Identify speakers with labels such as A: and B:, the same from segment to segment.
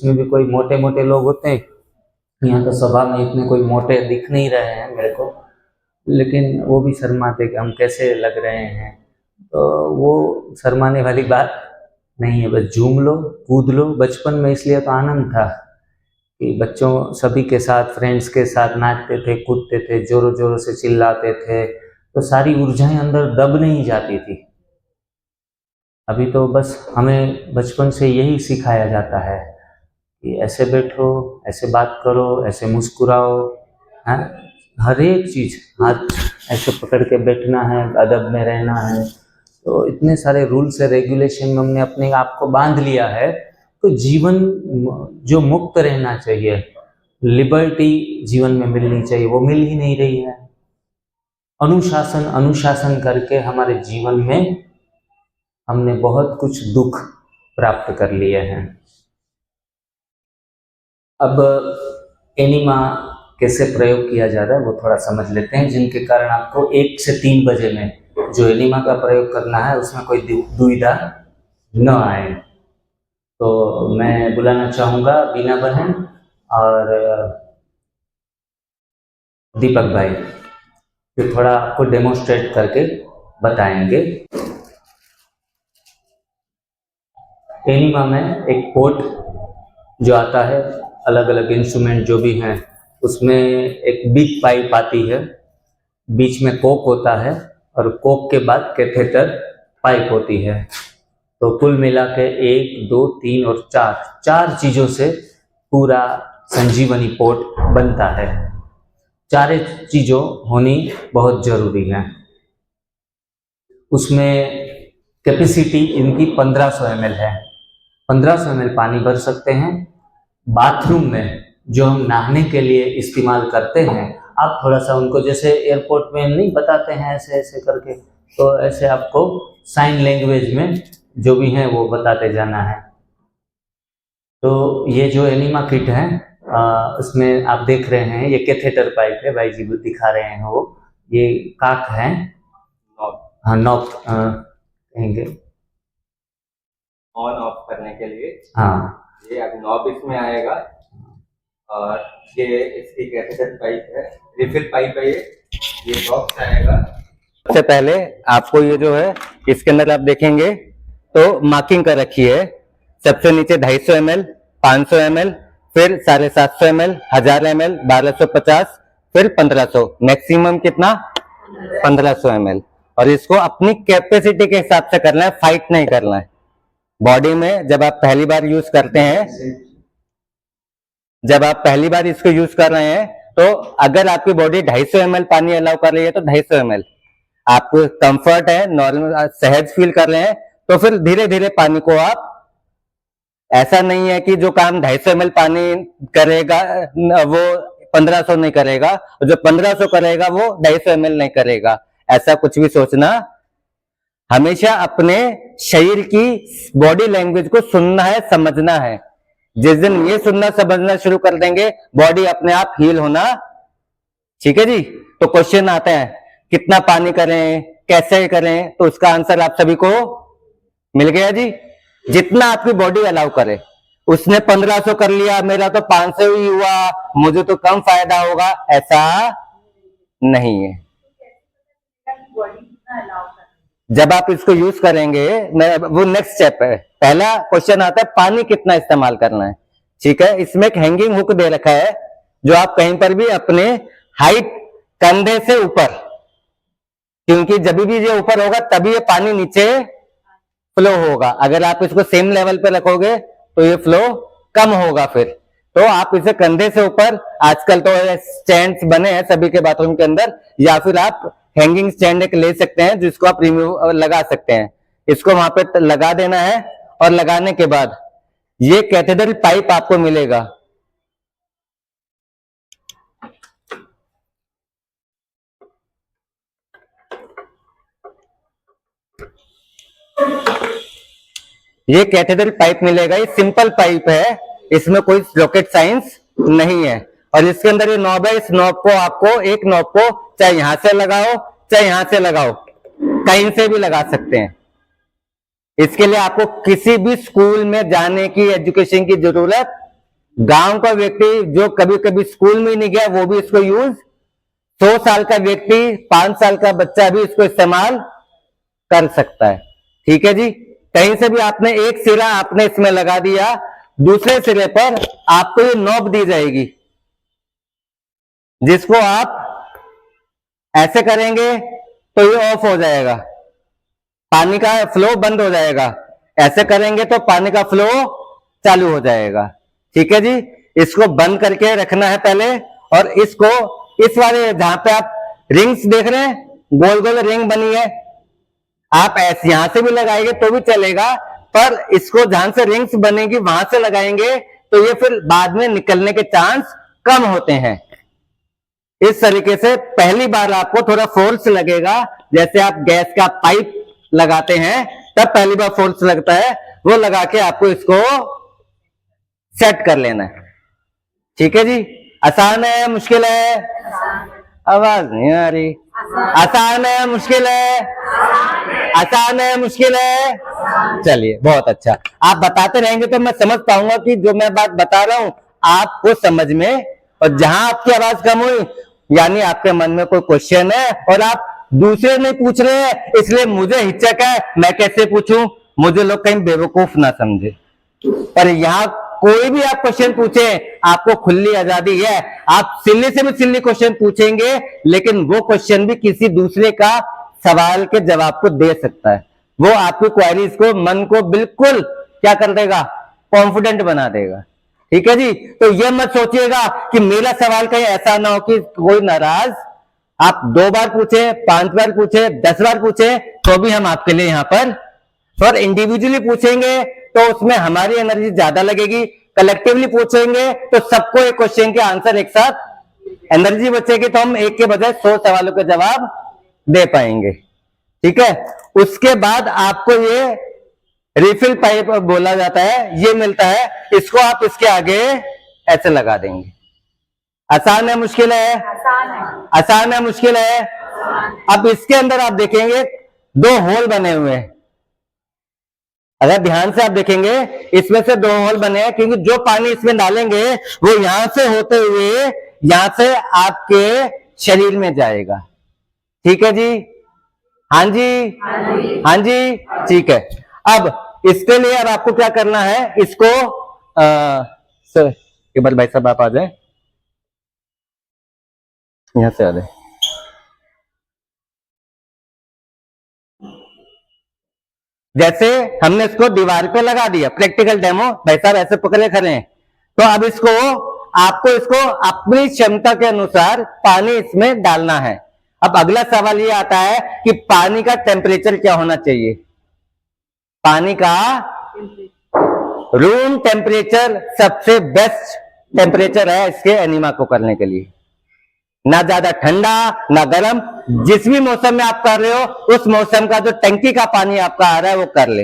A: उसमें भी कोई मोटे मोटे लोग होते हैं। यहाँ तो सभा में इतने कोई मोटे दिख नहीं रहे हैं मेरे को, लेकिन वो भी शर्माते कि हम कैसे लग रहे हैं। तो वो शर्माने वाली बात नहीं है, बस झूम लो, कूद लो। बचपन में इसलिए तो आनंद था कि बच्चों सभी के साथ, फ्रेंड्स के साथ नाचते थे, कूदते थे, जोरों जोरों से चिल्लाते थे, तो सारी ऊर्जाएं अंदर दब नहीं जाती थी। अभी तो बस हमें बचपन से यही सिखाया जाता है कि ऐसे बैठो, ऐसे बात करो, ऐसे मुस्कुराओ, हैं, हर एक चीज हाथ ऐसे पकड़ के बैठना है, अदब में रहना है। तो इतने सारे रूल्स है, रेगुलेशन में हमने अपने आप को बांध लिया है। तो जीवन जो मुक्त रहना चाहिए, लिबर्टी जीवन में मिलनी चाहिए, वो मिल ही नहीं रही है। अनुशासन अनुशासन करके हमारे जीवन में हमने बहुत कुछ दुख प्राप्त कर लिए हैं। अब एनिमा कैसे प्रयोग किया जा रहा है वो थोड़ा समझ लेते हैं, जिनके कारण आपको 1 से 3 बजे में जो एनिमा का प्रयोग करना है उसमें कोई दुविधा न आए। तो मैं बुलाना चाहूँगा बीना बहन और दीपक भाई, जो थोड़ा आपको डेमोन्स्ट्रेट करके बताएंगे। एनिमा में एक पोर्ट जो आता है, अलग अलग इंस्ट्रूमेंट जो भी हैं, उसमें एक बिग पाइप आती है, बीच में कोक होता है और कोक के बाद कैथेटर पाइप होती है। तो कुल मिला के 1, 2, 3 और 4 चीज़ों से पूरा संजीवनी पोर्ट बनता है। 4 चीज़ों होनी बहुत ज़रूरी है। उसमें कैपेसिटी इनकी 1500 ml है। 1500 ml पानी भर सकते हैं। बाथरूम में जो हम नहाने के लिए इस्तेमाल करते हैं, आप थोड़ा सा उनको जैसे एयरपोर्ट में नहीं बताते हैं ऐसे ऐसे करके, तो ऐसे आपको साइन लैंग्वेज में जो भी है वो बताते जाना है। तो ये जो एनिमा किट है, उसमें आप देख रहे हैं ये कैथेटर पाइप है, भाई जी दिखा रहे हैं वो, ये काक है, हाँ नॉब कहेंगे
B: ऑन ऑफ करने के लिए।
A: हाँ,
B: ये अब नॉब इसमें आएगा और ये इसकी कैथेटर पाइप है, रिफिल पाइप है, ये बॉक्स आएगा। सबसे पहले आपको ये जो है इसके अंदर आप देखेंगे तो मार्किंग कर रखी है। सबसे नीचे 250 ml, 500 ml, फिर 750 ml, 1000 ml, 1250, फिर 1500, मैक्सिमम कितना 1500 ml। और इसको अपनी कैपेसिटी के हिसाब से करना है, फाइट नहीं करना है। बॉडी में जब आप पहली बार यूज करते हैं, जब आप पहली बार इसको यूज कर रहे हैं, तो अगर आपकी बॉडी 250 ml पानी अलाउ कर रही है तो 250 ml, आपको कंफर्ट है, नॉर्मल सहज फील कर रहे हैं, तो फिर धीरे धीरे पानी को आप, ऐसा नहीं है कि जो काम 250 ml पानी करेगा वो 1500 नहीं करेगा, जो 1500 करेगा वो 250 ml नहीं करेगा, ऐसा कुछ भी सोचना। हमेशा अपने शरीर की बॉडी लैंग्वेज को सुनना है, समझना है। जिस दिन ये सुनना समझना शुरू कर देंगे, बॉडी अपने आप हील होना। ठीक है जी। तो क्वेश्चन आता है कितना पानी करें, कैसे करें, तो उसका आंसर आप सभी को मिल गया जी। जितना आपकी बॉडी अलाउ करे। उसने 1500 कर लिया, मेरा तो 500 ही हुआ, मुझे तो कम फायदा होगा, ऐसा नहीं है। जब आप इसको यूज करेंगे, वो नेक्स्ट स्टेप है। पहला क्वेश्चन आता है पानी कितना इस्तेमाल करना है। ठीक है, इसमें एक हैंगिंग हुक दे रखा है, जो आप कहीं पर भी अपने हाइट कंधे से ऊपर, क्योंकि जब भी ये ऊपर होगा तभी ये पानी नीचे फ्लो होगा। अगर आप इसको सेम लेवल पे रखोगे तो ये फ्लो कम होगा। फिर तो आप इसे कंधे से ऊपर, आजकल तो स्टैंड्स बने हैं सभी के बाथरूम के अंदर, या फिर आप हैंगिंग स्टैंड एक ले सकते हैं जिसको आप रिमूव लगा सकते हैं। इसको वहां पे लगा देना है और लगाने के बाद ये कैथेड्रल पाइप आपको मिलेगा। ये कैथेड्रल पाइप मिलेगा, ये सिंपल पाइप है, इसमें कोई रॉकेट साइंस नहीं है। और इसके अंदर ये नॉब है, इस नॉब को आपको, एक नॉब को चाहे यहां से लगाओ चाहे यहां से लगाओ, कहीं से भी लगा सकते हैं। इसके लिए आपको किसी भी स्कूल में जाने की, एजुकेशन की जरूरत गांव का व्यक्ति जो कभी कभी स्कूल में नहीं गया वो भी इसको यूज, 100 साल का व्यक्ति, 5 साल का बच्चा भी इसको इस्तेमाल कर सकता है। ठीक है जी। कहीं से भी आपने एक सिरा आपने इसमें लगा दिया, दूसरे सिरे पर आपको ये नॉब दी जाएगी, जिसको आप ऐसे करेंगे तो ये ऑफ हो जाएगा, पानी का फ्लो बंद हो जाएगा। ऐसे करेंगे तो पानी का फ्लो चालू हो जाएगा। ठीक है जी। इसको बंद करके रखना है पहले, और इसको इस वाले जहां पे आप रिंग्स देख रहे हैं, गोल गोल रिंग बनी है, आप ऐसे यहां से भी लगाएंगे तो भी चलेगा, पर इसको जहां से रिंग्स बनेगी वहां से लगाएंगे तो ये फिर बाद में निकलने के चांस कम होते हैं। इस तरीके से पहली बार आपको थोड़ा फोर्स लगेगा, जैसे आप गैस का पाइप लगाते हैं तब पहली बार फोर्स लगता है, वो लगा के आपको इसको सेट कर लेना है। ठीक है जी। आसान है मुश्किल है? आवाज नहीं आ रही। आसान है मुश्किल है? आसान है मुश्किल है? चलिए बहुत अच्छा, आप बताते रहेंगे तो मैं समझ पाऊंगा कि जो मैं बात बता रहा हूं आपको समझ में, और जहां आपकी आवाज कम हुई यानी आपके मन में कोई क्वेश्चन है और आप दूसरे नहीं पूछ रहे हैं, इसलिए मुझे हिचक है, मैं कैसे पूछूं, मुझे लोग कहीं बेवकूफ ना समझे। पर यहाँ कोई भी आप क्वेश्चन पूछे, आपको खुली आजादी है, आप सिल्ली से भी सिल्ली क्वेश्चन पूछेंगे, लेकिन वो क्वेश्चन भी किसी दूसरे का सवाल के जवाब को दे सकता है। वो आपकी क्वेरीज को, मन को बिल्कुल क्या कर देगा, कॉन्फिडेंट बना देगा। ठीक है जी। तो ये मत सोचिएगा कि मेरा सवाल कहीं ऐसा ना हो कि कोई नाराज, आप 2 बार पूछे, 5 बार पूछे, 10 बार पूछे, तो भी हम आपके लिए यहां पर, और इंडिविजुअली पूछेंगे तो उसमें हमारी एनर्जी ज्यादा लगेगी, कलेक्टिवली पूछेंगे तो सबको एक क्वेश्चन के आंसर एक साथ एनर्जी बचेगी, तो हम एक के बजाय 100 सवालों के जवाब दे पाएंगे। ठीक है। उसके बाद आपको ये रिफिल पाइप बोला जाता है, ये मिलता है, इसको आप इसके आगे ऐसे लगा देंगे। आसान है मुश्किल है?
C: आसान है।
B: आसान है मुश्किल है? अब इसके अंदर आप देखेंगे 2 होल बने हुए हैं। अगर ध्यान से आप देखेंगे इसमें से 2 होल बने हैं, क्योंकि जो पानी इसमें डालेंगे वो यहां से होते हुए यहां से आपके शरीर में जाएगा। ठीक है जी। हाँ जी, हाँ जी, ठीक है। अब इसके लिए अब आपको क्या करना है, इसको सर केवल भाई साहब आप आ जाए, यहां से आ जाए। जैसे हमने इसको दीवार पे लगा दिया, प्रैक्टिकल डेमो, भाई साहब ऐसे पकड़े खड़े हैं, तो अब इसको आपको इसको अपनी क्षमता के अनुसार पानी इसमें डालना है। अब अगला सवाल ये आता है कि पानी का टेम्परेचर क्या होना चाहिए। पानी का रूम टेम्परेचर सबसे बेस्ट टेम्परेचर है इसके एनीमा को करने के लिए। ना ज्यादा ठंडा ना गर्म, जिस भी मौसम में आप कर रहे हो उस मौसम का जो टंकी का पानी आपका आ रहा है वो कर ले।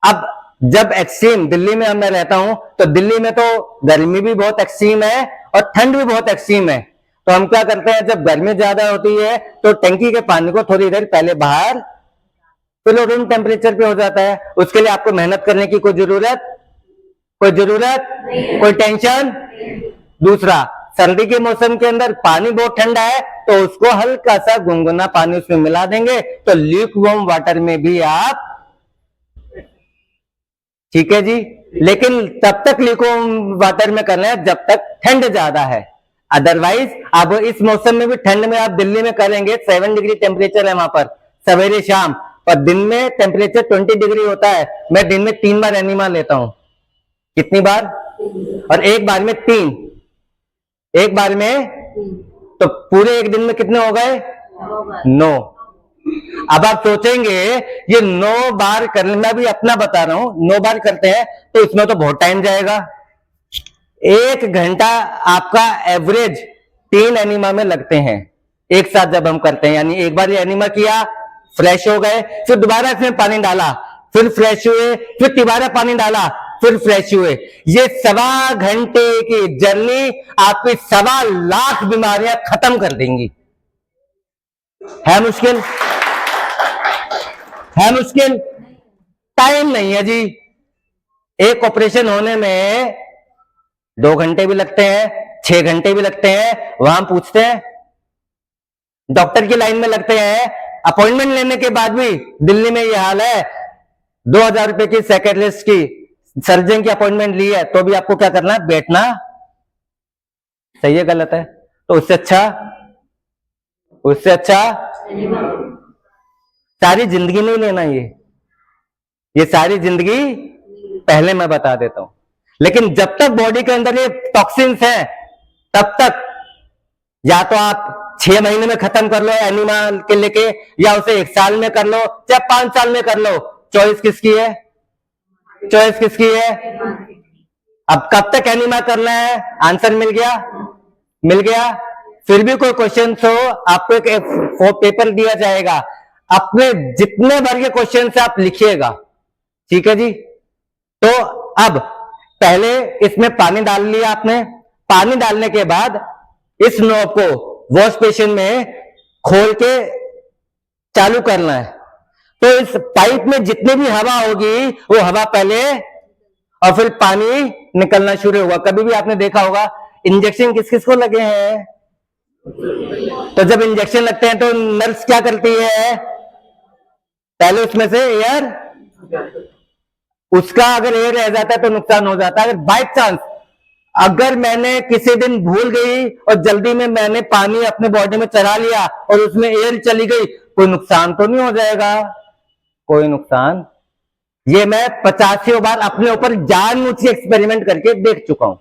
B: अब जब एक्सट्रीम, दिल्ली में मैं रहता हूं तो दिल्ली में तो गर्मी भी बहुत एक्सट्रीम है और ठंड भी बहुत एक्सट्रीम है, तो हम क्या करते हैं, जब गर्मी ज्यादा होती है तो टंकी के पानी को थोड़ी देर पहले बाहर, तो रूम टेम्परेचर पे हो जाता है। उसके लिए आपको मेहनत करने की कोई जरूरत, कोई टेंशन। दूसरा, सर्दी के मौसम के अंदर पानी बहुत ठंडा है तो उसको हल्का सा गुनगुना पानी उसमें मिला देंगे, तो ल्यूकवार्म वाटर में भी आप, ठीक है जी। लेकिन तब तक ल्यूकवार्म वाटर में करना है जब तक ठंड ज्यादा है, अदरवाइज अब इस मौसम में भी ठंड में आप दिल्ली में करेंगे, 7 डिग्री टेम्परेचर है वहां पर सवेरे शाम, पर दिन में टेम्परेचर 20 डिग्री होता है। मैं दिन में 3 बार एनिमा लेता हूं। कितनी बार? और एक बार में 3, एक बार में, तो पूरे एक दिन में कितने हो गए? 9। अब आप सोचेंगे ये 9 बार करने, मैं भी अपना बता रहा हूं, 9 बार करते हैं तो इसमें तो बहुत टाइम जाएगा। 1 घंटा आपका एवरेज 3 एनिमा में लगते हैं एक साथ जब हम करते हैं। यानी एक बार ये एनिमा किया, फ्रेश हो गए, फिर दोबारा इसमें पानी डाला, फिर फ्रेश हुए, फिर दोबारा पानी डाला, फिर फ्रेश हुए। ये 1.25 घंटे की जर्नी आपकी 1.25 लाख बीमारियां खत्म कर देंगी। है मुश्किल? है मुश्किल? टाइम नहीं है जी। एक ऑपरेशन होने में 2 घंटे भी लगते हैं, 6 घंटे भी लगते हैं, वहां हम पूछते हैं, डॉक्टर की लाइन में लगते हैं, अपॉइंटमेंट लेने के बाद भी दिल्ली में ये हाल है, 2,000 रुपए की साइकियाट्रिस्ट की सर्जन की अपॉइंटमेंट ली है तो भी आपको क्या करना है, बैठना। सही है गलत है? तो उससे अच्छा सारी जिंदगी नहीं लेना, ये सारी जिंदगी पहले मैं बता देता हूं। लेकिन जब तक बॉडी के अंदर ये टॉक्सिन्स हैं तब तक या तो आप 6 महीने में खत्म कर लो एनिमा के लेके, या उसे 1 साल में कर लो, चाहे 5 साल में कर लो। चॉइस किसकी है? चॉइस किसकी है? अब कब तक एनिमा करना है? आंसर मिल गया? मिल गया। फिर भी कोई क्वेश्चन हो, आपको एक पेपर दिया जाएगा, अपने जितने भर के क्वेश्चन से आप लिखिएगा, ठीक है जी। तो अब पहले इसमें पानी डाल लिया आपने, पानी डालने के बाद इस नॉब को वॉश बेसिन में खोल के चालू करना है। तो इस पाइप में जितनी भी हवा होगी वो हवा पहले, और फिर पानी निकलना शुरू होगा। कभी भी आपने देखा होगा इंजेक्शन किस किस को लगे हैं, तो जब इंजेक्शन लगते हैं तो नर्स क्या करती है, पहले उसमें से एयर, उसका अगर एयर रह जाता है तो नुकसान हो जाता है। अगर बाय चांस अगर मैंने किसी दिन भूल गई और जल्दी में मैंने पानी अपने बॉडी में चढ़ा लिया और उसमें एयर चली गई, कोई नुकसान तो नहीं हो जाएगा? कोई नुकसान। ये मैं 85 बार अपने ऊपर जानबूझ के एक्सपेरिमेंट करके देख चुका हूं।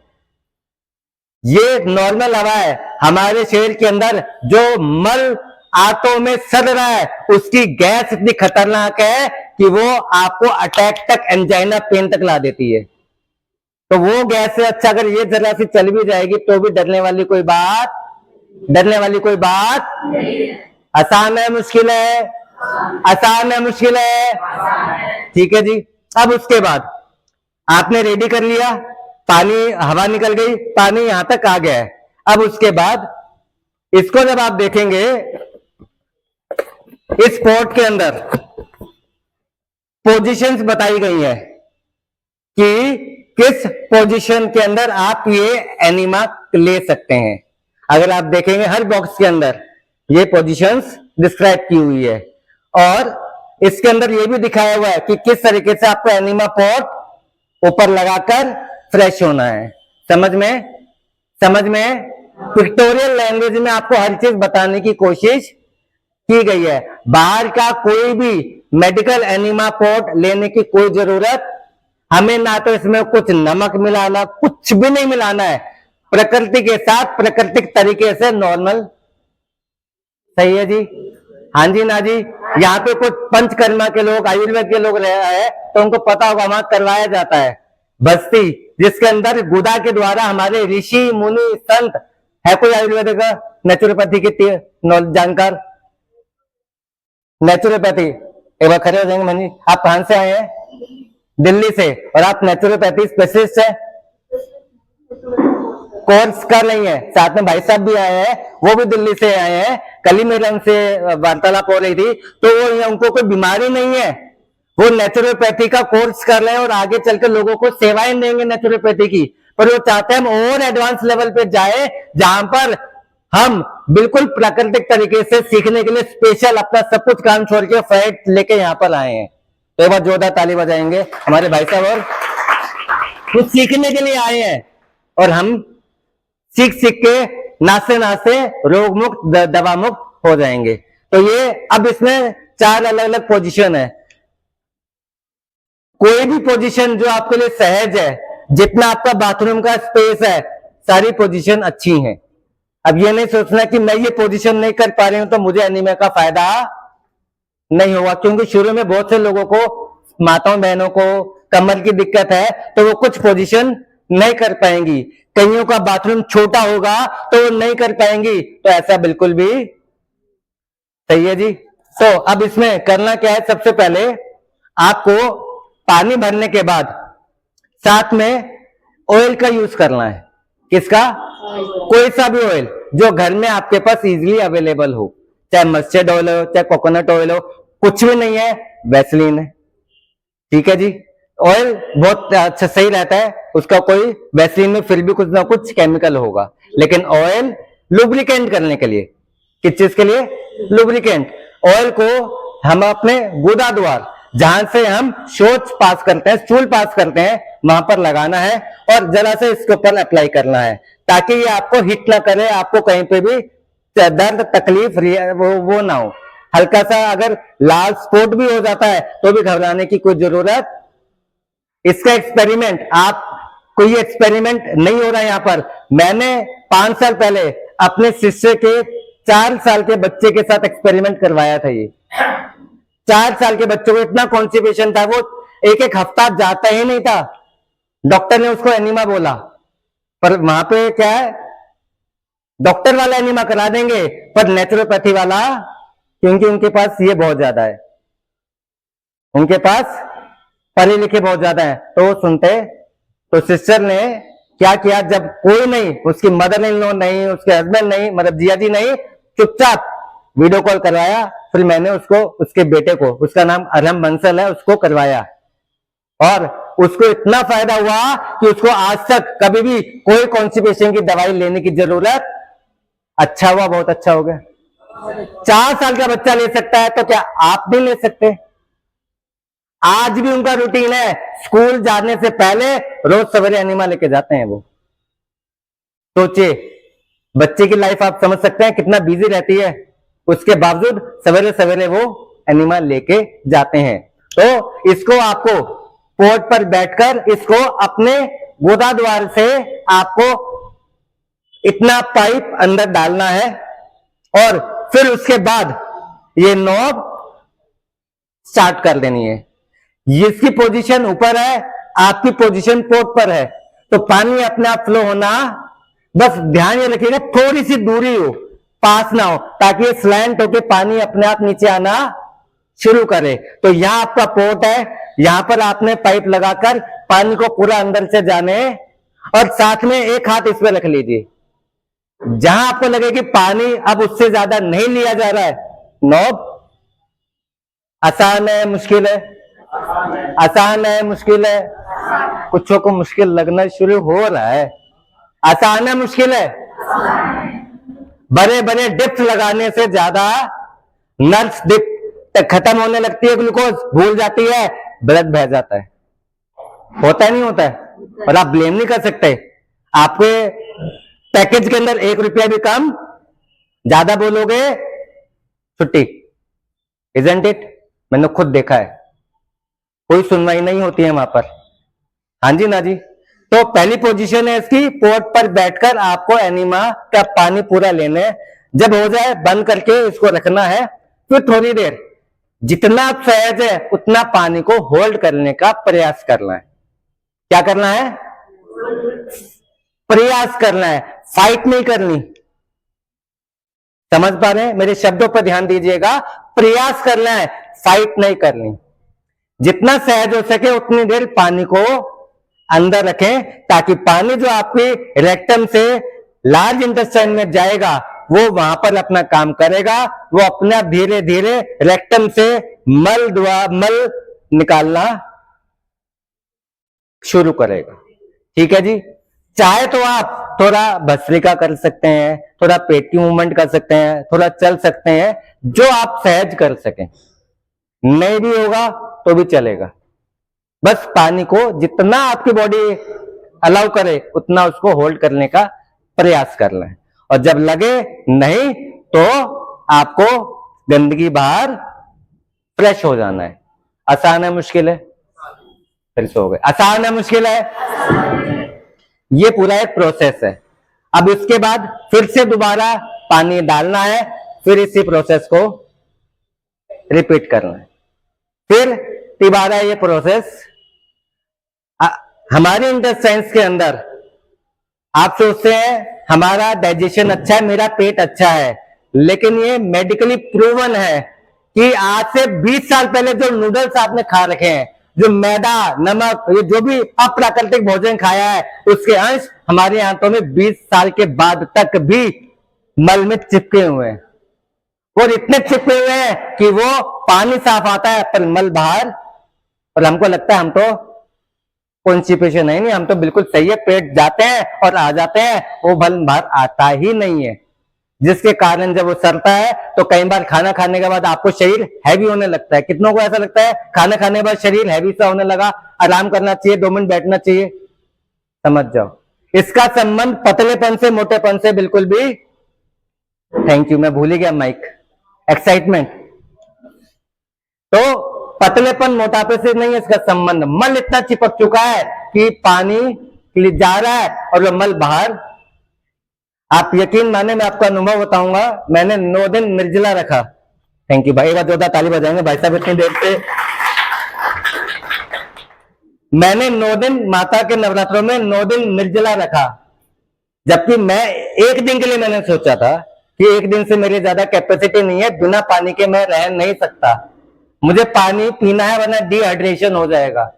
B: ये नॉर्मल हवा है, हमारे शरीर के अंदर जो मल आंतों में सड़ रहा है उसकी गैस इतनी खतरनाक है कि वो आपको अटैक तक, एंजाइना पेन तक ला देती है। तो वो गैस से अच्छा अगर ये जरा सी चल भी जाएगी तो भी डरने वाली कोई बात आसान है मुश्किल है? आसान है मुश्किल है? ठीक है जी। अब उसके बाद आपने रेडी कर लिया, पानी, हवा निकल गई, पानी यहां तक आ गया है। अब उसके बाद इसको जब आप देखेंगे, इस पॉट के अंदर पोजीशंस बताई गई है कि किस पोजीशन के अंदर आप ये एनिमा ले सकते हैं। अगर आप देखेंगे हर बॉक्स के अंदर ये पोजीशंस डिस्क्राइब की हुई है, और इसके अंदर ये भी दिखाया हुआ है कि किस तरीके से आपको एनिमा पॉट ऊपर लगाकर फ्रेश होना है। समझ में पिक्टोरियल लैंग्वेज में आपको हर चीज बताने की कोशिश की गई है। बाहर का कोई भी मेडिकल एनिमा पॉट लेने की कोई जरूरत हमें ना, तो इसमें कुछ नमक मिलाना, कुछ भी नहीं मिलाना है, प्रकृति के साथ प्राकृतिक तरीके से नॉर्मल। सही है जी? हाँ जी ना जी। यहाँ पे कुछ पंचकर्मा के लोग, आयुर्वेद के लोग रहे हैं तो उनको पता होगा, वहां करवाया जाता है बस्ती, जिसके अंदर गुदा के द्वारा हमारे ऋषि मुनि संत है। कोई आयुर्वेद का नेचुरोपैथी के जानकार? नेचुरोपैथी एक बार खड़े हो जाएंगे। मनी, आप कहां से आए हैं? दिल्ली से। और आप नेचुरोपैथी स्पेशलिस्ट है, कोर्स कर रही है। साथ में भाई साहब भी आए हैं, वो भी दिल्ली से आए हैं। कल ही मेरे उनसे वार्तालाप हो रही थी, तो वो, उनको कोई बीमारी नहीं है, वो नेचुरोपैथी का कोर्स कर रहे हैं और आगे चलकर लोगों को सेवाएं देंगे नेचुरोपैथी की। पर वो चाहते हैं हम और एडवांस लेवल पे जाए, जहां पर हम बिल्कुल प्राकृतिक तरीके से सीखने के लिए स्पेशल अपना सब कुछ काम छोड़ के फैट लेके यहाँ पर आए हैं। तो एक बार जोरदार ताली बजाएंगे हमारे भाई साहब। और कुछ सीखने के लिए आए हैं और हम सीख के नासे नासे रोग मुक्त, दवा मुक्त हो जाएंगे। तो ये अब इसमें 4 अलग अलग पोजीशन है। कोई भी पोजीशन जो आपके लिए सहज है, जितना आपका बाथरूम का स्पेस है, सारी पोजीशन अच्छी हैं। अब ये नहीं सोचना कि मैं ये पोजीशन नहीं कर पा रही हूं तो मुझे एनीमिया का फायदा नहीं होगा, क्योंकि शुरू में बहुत से लोगों को, माताओं बहनों को कमर की दिक्कत है तो वो कुछ पोजीशन नहीं कर पाएंगी। कईयों का बाथरूम छोटा होगा तो वो नहीं कर पाएंगी। तो ऐसा बिल्कुल भी सही है जी। तो अब इसमें करना क्या है, सबसे पहले आपको पानी भरने के बाद साथ में ऑयल का यूज करना है। किसका? कोई सा भी ऑयल जो घर में आपके पास इजीली अवेलेबल हो, चाहे मस्टर्ड ऑयल हो, चाहे कोकोनट ऑयल हो, कुछ भी नहीं है, वैसलीन है। ठीक है जी। ऑयल बहुत अच्छा सही रहता है, उसका कोई वैसलीन में फिर भी कुछ ना कुछ केमिकल होगा, लेकिन ऑयल लुब्रिकेंट करने के लिए, किस चीज के लिए? लुब्रिकेंट। ऑयल को हम अपने गुदा द्वार, जहां से हम शौच पास करते हैं, स्टूल पास करते हैं, वहां पर लगाना है और जरा से इसके ऊपर अप्लाई करना है, ताकि ये आपको हिट ना करे, आपको कहीं पे भी दर्द तकलीफ वो ना हो। हल्का सा अगर लाल स्पॉट भी हो जाता है तो भी घबराने की कोई जरूरत। इसका एक्सपेरिमेंट, आप कोई एक्सपेरिमेंट नहीं हो रहा है यहां पर। मैंने 5 साल पहले अपने शिष्य के 4 साल के बच्चे के साथ एक्सपेरिमेंट करवाया था। ये 4 साल के बच्चों को इतना कॉन्स्टिपेशन था, वो एक हफ्ता जाता ही नहीं था। डॉक्टर ने उसको एनीमा बोला, पर वहां पे क्या है, डॉक्टर वाला एनीमा करा देंगे, पर नेचुरोपैथी वाला, क्योंकि उनके पास ये बहुत ज्यादा है, उनके पास पढ़े लिखे बहुत ज्यादा है, तो वो सुनते। तो सिस्टर ने क्या किया, जब कोई नहीं, उसकी मदर इन लॉ नहीं, उसके हस्बैंड नहीं, मतलब जिया जी नहीं, चुपचाप वीडियो कॉल करवाया। फिर मैंने उसको, उसके बेटे को, उसका नाम अरहम बंसल है, उसको करवाया, और उसको इतना फायदा हुआ कि उसको आज तक कभी भी कोई कॉन्स्टिपेशन की दवाई लेने की जरूरत, अच्छा हुआ, बहुत अच्छा हो गया। 4 साल का बच्चा ले सकता है, तो क्या आप भी ले सकते? आज भी उनका रूटीन है, स्कूल जाने से पहले रोज सवेरे एनिमा लेके जाते हैं वो। सोचिए, बच्चे की लाइफ आप समझ सकते हैं कितना बिजी रहती है, उसके बावजूद सवेरे सवेरे वो एनिमा लेके जाते हैं। तो इसको आपको पोर्ट पर बैठकर इसको अपने गोदा द्वार से आपको इतना पाइप अंदर डालना है, और फिर उसके बाद ये नॉब स्टार्ट कर देनी है। इसकी पोजीशन ऊपर है, आपकी पोजीशन पोर्ट पर है, तो पानी अपने आप फ्लो होना, बस ध्यान ये रखिएगा थोड़ी सी दूरी हो, पास ना हो, ताकि ये स्लैंट होके पानी अपने आप नीचे आना शुरू करे। तो यहां आपका पोर्ट है, यहां पर आपने पाइप लगाकर पानी को पूरा अंदर से जाने, और साथ में एक हाथ इस पर रख लीजिए, जहां आपको लगे कि पानी अब उससे ज्यादा नहीं लिया जा रहा है। नॉब आसान है, मुश्किल है? आसान है, मुश्किल है? कुछों को मुश्किल लगना शुरू हो रहा है। आसान है, मुश्किल है? बड़े बड़े डिप्स लगाने से ज्यादा नर्स डिप खत्म होने लगती है, ग्लूकोज भूल जाती है, ब्लड बह जाता है। होता है, नहीं होता है? और आप ब्लेम नहीं कर सकते, आपके पैकेज के अंदर 1 रुपया भी कम, ज्यादा बोलोगे छुट्टी। Isn't it? मैंने खुद देखा है, कोई सुनवाई नहीं होती है वहां पर। हाँ जी, ना जी। तो पहली पोजीशन है इसकी, पोर्ट पर बैठकर आपको एनिमा का पानी पूरा लेना है। जब हो जाए बंद करके इसको रखना है, फिर थोड़ी देर, जितना सहज है उतना पानी को होल्ड करने का प्रयास करना है। क्या करना है? प्रयास करना है, फाइट नहीं करनी। समझ पा रहे हैं? मेरे शब्दों पर ध्यान दीजिएगा, प्रयास करना है, फाइट नहीं करनी। जितना सहज हो सके उतनी देर पानी को अंदर रखें, ताकि पानी जो आपकी रेक्टम से लार्ज इंटेस्टाइन में जाएगा वो वहां पर अपना काम करेगा, वो अपना धीरे धीरे रेक्टम से मल निकालना शुरू करेगा। ठीक है जी। चाहे तो आप थोड़ा भस्त्रिका कर सकते हैं, थोड़ा पेट की मूवमेंट कर सकते हैं, थोड़ा चल सकते हैं, जो आप सहज कर सकें। नहीं भी होगा तो भी चलेगा, बस पानी को जितना आपकी बॉडी अलाउ करे उतना उसको होल्ड करने का प्रयास करना है। और जब लगे नहीं तो आपको गंदगी बाहर फ्रेश हो जाना है। आसान है, मुश्किल है? फिर से हो गए। आसान है, मुश्किल है? ये पूरा एक प्रोसेस है। अब उसके बाद फिर से दोबारा पानी डालना है, फिर इसी प्रोसेस को रिपीट करना है। फिर दोबारा ये प्रोसेस। हमारे इंटेस्टाइन्स के अंदर आप सोचते हैं हमारा डाइजेशन अच्छा है, मेरा पेट अच्छा है, लेकिन ये मेडिकली प्रूवन है कि आज से 20 साल पहले जो नूडल्स आपने खा रखे हैं, जो मैदा, नमक, ये जो भी अप्राकृतिक भोजन खाया है, उसके अंश हमारे आंतों में 20 साल के बाद तक भी मल में चिपके हुए हैं, और इतने चिपके हुए हैं कि वो पानी साफ आता है पर मल बाहर। और हमको लगता है हम तो कॉन्स्टिपेशन है नहीं, हम तो बिल्कुल सही है, पेट जाते हैं और आ जाते हैं, वो बल बाहर आता ही नहीं है, जिसके कारण जब वो सरता है तो कई बार खाना खाने के बाद आपको शरीर हैवी होने लगता है। कितनों को ऐसा लगता है खाना खाने के बाद शरीर हैवी सा होने लगा, आराम करना चाहिए, 2 मिनट बैठना चाहिए? समझ जाओ, इसका संबंध पतलेपन से मोटेपन से बिल्कुल भी, थैंक यू, मैं भूल ही गया माइक, एक्साइटमेंट। तो पतलेपन मोटापे से नहीं है इसका संबंध, मल इतना चिपक चुका है कि पानी जा रहा है और वो मल बाहर। आप यकीन माने, मैं आपका अनुभव बताऊंगा, मैंने 9 दिन निर्जला रखा। थैंक यू भाई, एक बार जोरदार ताली बजाएंगे भाई साहब, इतनी देर से मैंने 9 दिन माता के नवरात्रों में 9 दिन निर्जला रखा, जबकि मैं एक दिन के लिए मैंने सोचा था कि एक दिन से मेरी ज्यादा कैपेसिटी नहीं है, बिना पानी के मैं रह नहीं सकता, मुझे पानी पीना है वरना डिहाइड्रेशन हो जाएगा।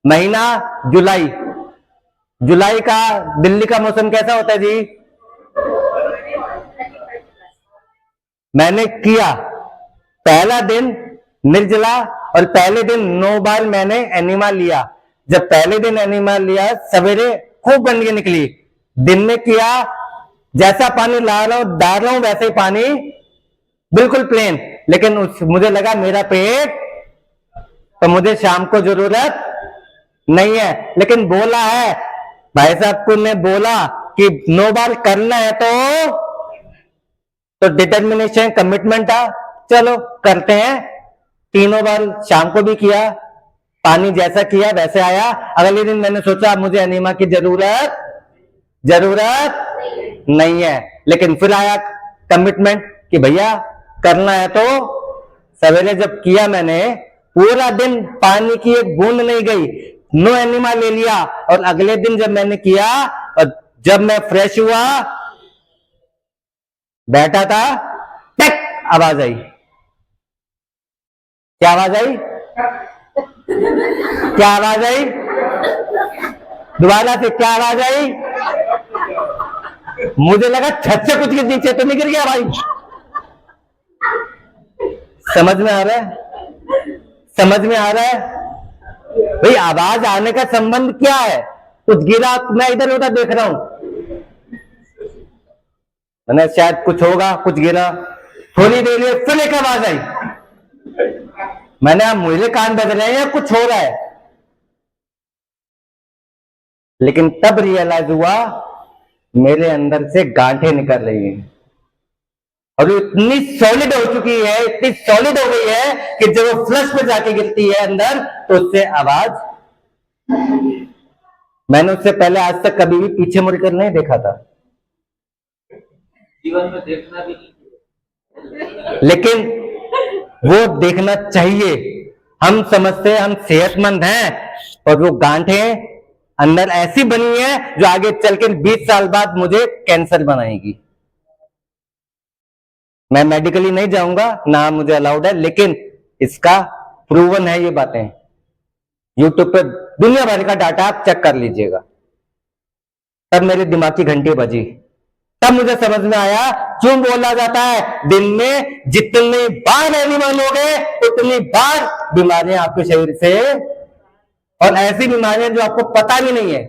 B: महीना जुलाई, जुलाई का दिल्ली का मौसम कैसा होता है जी? मैंने किया पहला दिन निर्जला और पहले दिन 9 बार मैंने एनिमा लिया। जब पहले दिन एनिमा लिया, सवेरे खूब गंदगी निकली, दिन में किया जैसा पानी ला रहा हूं डाल रहा हूं वैसे ही पानी बिल्कुल प्लेन, लेकिन मुझे लगा मेरा पेट, तो मुझे शाम को जरूरत नहीं है। लेकिन बोला है भाई साहब को, ने बोला कि 9 बार करना है तो डिटर्मिनेशन कमिटमेंट था, चलो करते हैं। तीनों बार शाम को भी किया, पानी जैसा किया वैसे आया। अगले दिन मैंने सोचा मुझे एनीमा की जरूरत नहीं है, लेकिन फिर आया कमिटमेंट कि भैया करना है। तो सवेरे जब किया मैंने, पूरा दिन पानी की एक बूंद नहीं गई, नो एनिमा ले लिया। और अगले दिन जब मैंने किया और जब मैं फ्रेश हुआ, बैठा था, टक आवाज आई। क्या आवाज आई? क्या आवाज आई? दोबारा से क्या आवाज आई? मुझे लगा छत से कुछ नीचे तो नहीं गिर गया भाई। समझ में आ रहा है? समझ में आ रहा है भाई? आवाज आने का संबंध क्या है? कुछ गिरा, मैं इधर उधर देख रहा हूं, मैंने शायद कुछ होगा, कुछ गिरा, थोड़ी देर में फिर एक आवाज आई। मैंने आप मुझे कान बज रहे हैं या कुछ हो रहा है? लेकिन तब रियलाइज हुआ मेरे अंदर से गांठें निकल रही हैं और इतनी सॉलिड हो चुकी है, इतनी सॉलिड हो गई है कि जब वो फ्लश पे जाके गिरती है अंदर तो उससे आवाज। मैंने उससे पहले आज तक कभी भी पीछे मुड़कर नहीं देखा था,
A: जीवन में देखना भी नहीं,
B: लेकिन वो देखना चाहिए। हम समझते हैं हम सेहतमंद हैं और वो गांठें अंदर ऐसी बनी है जो आगे चलकर 20 साल बाद मुझे कैंसर बनाएगी। मैं मेडिकली नहीं जाऊंगा, ना मुझे अलाउड है, लेकिन इसका प्रूवन है ये बातें। यूट्यूब पे दुनिया भर का डाटा आप चेक कर लीजिएगा। तब मेरे दिमाग की घंटी बजी, तब मुझे समझ में आया क्यों बोला जाता है दिन में जितनी बार एनिमा लोगे उतनी बार बीमारियां आपके शरीर से, और ऐसी बीमारियां जो आपको पता भी नहीं है।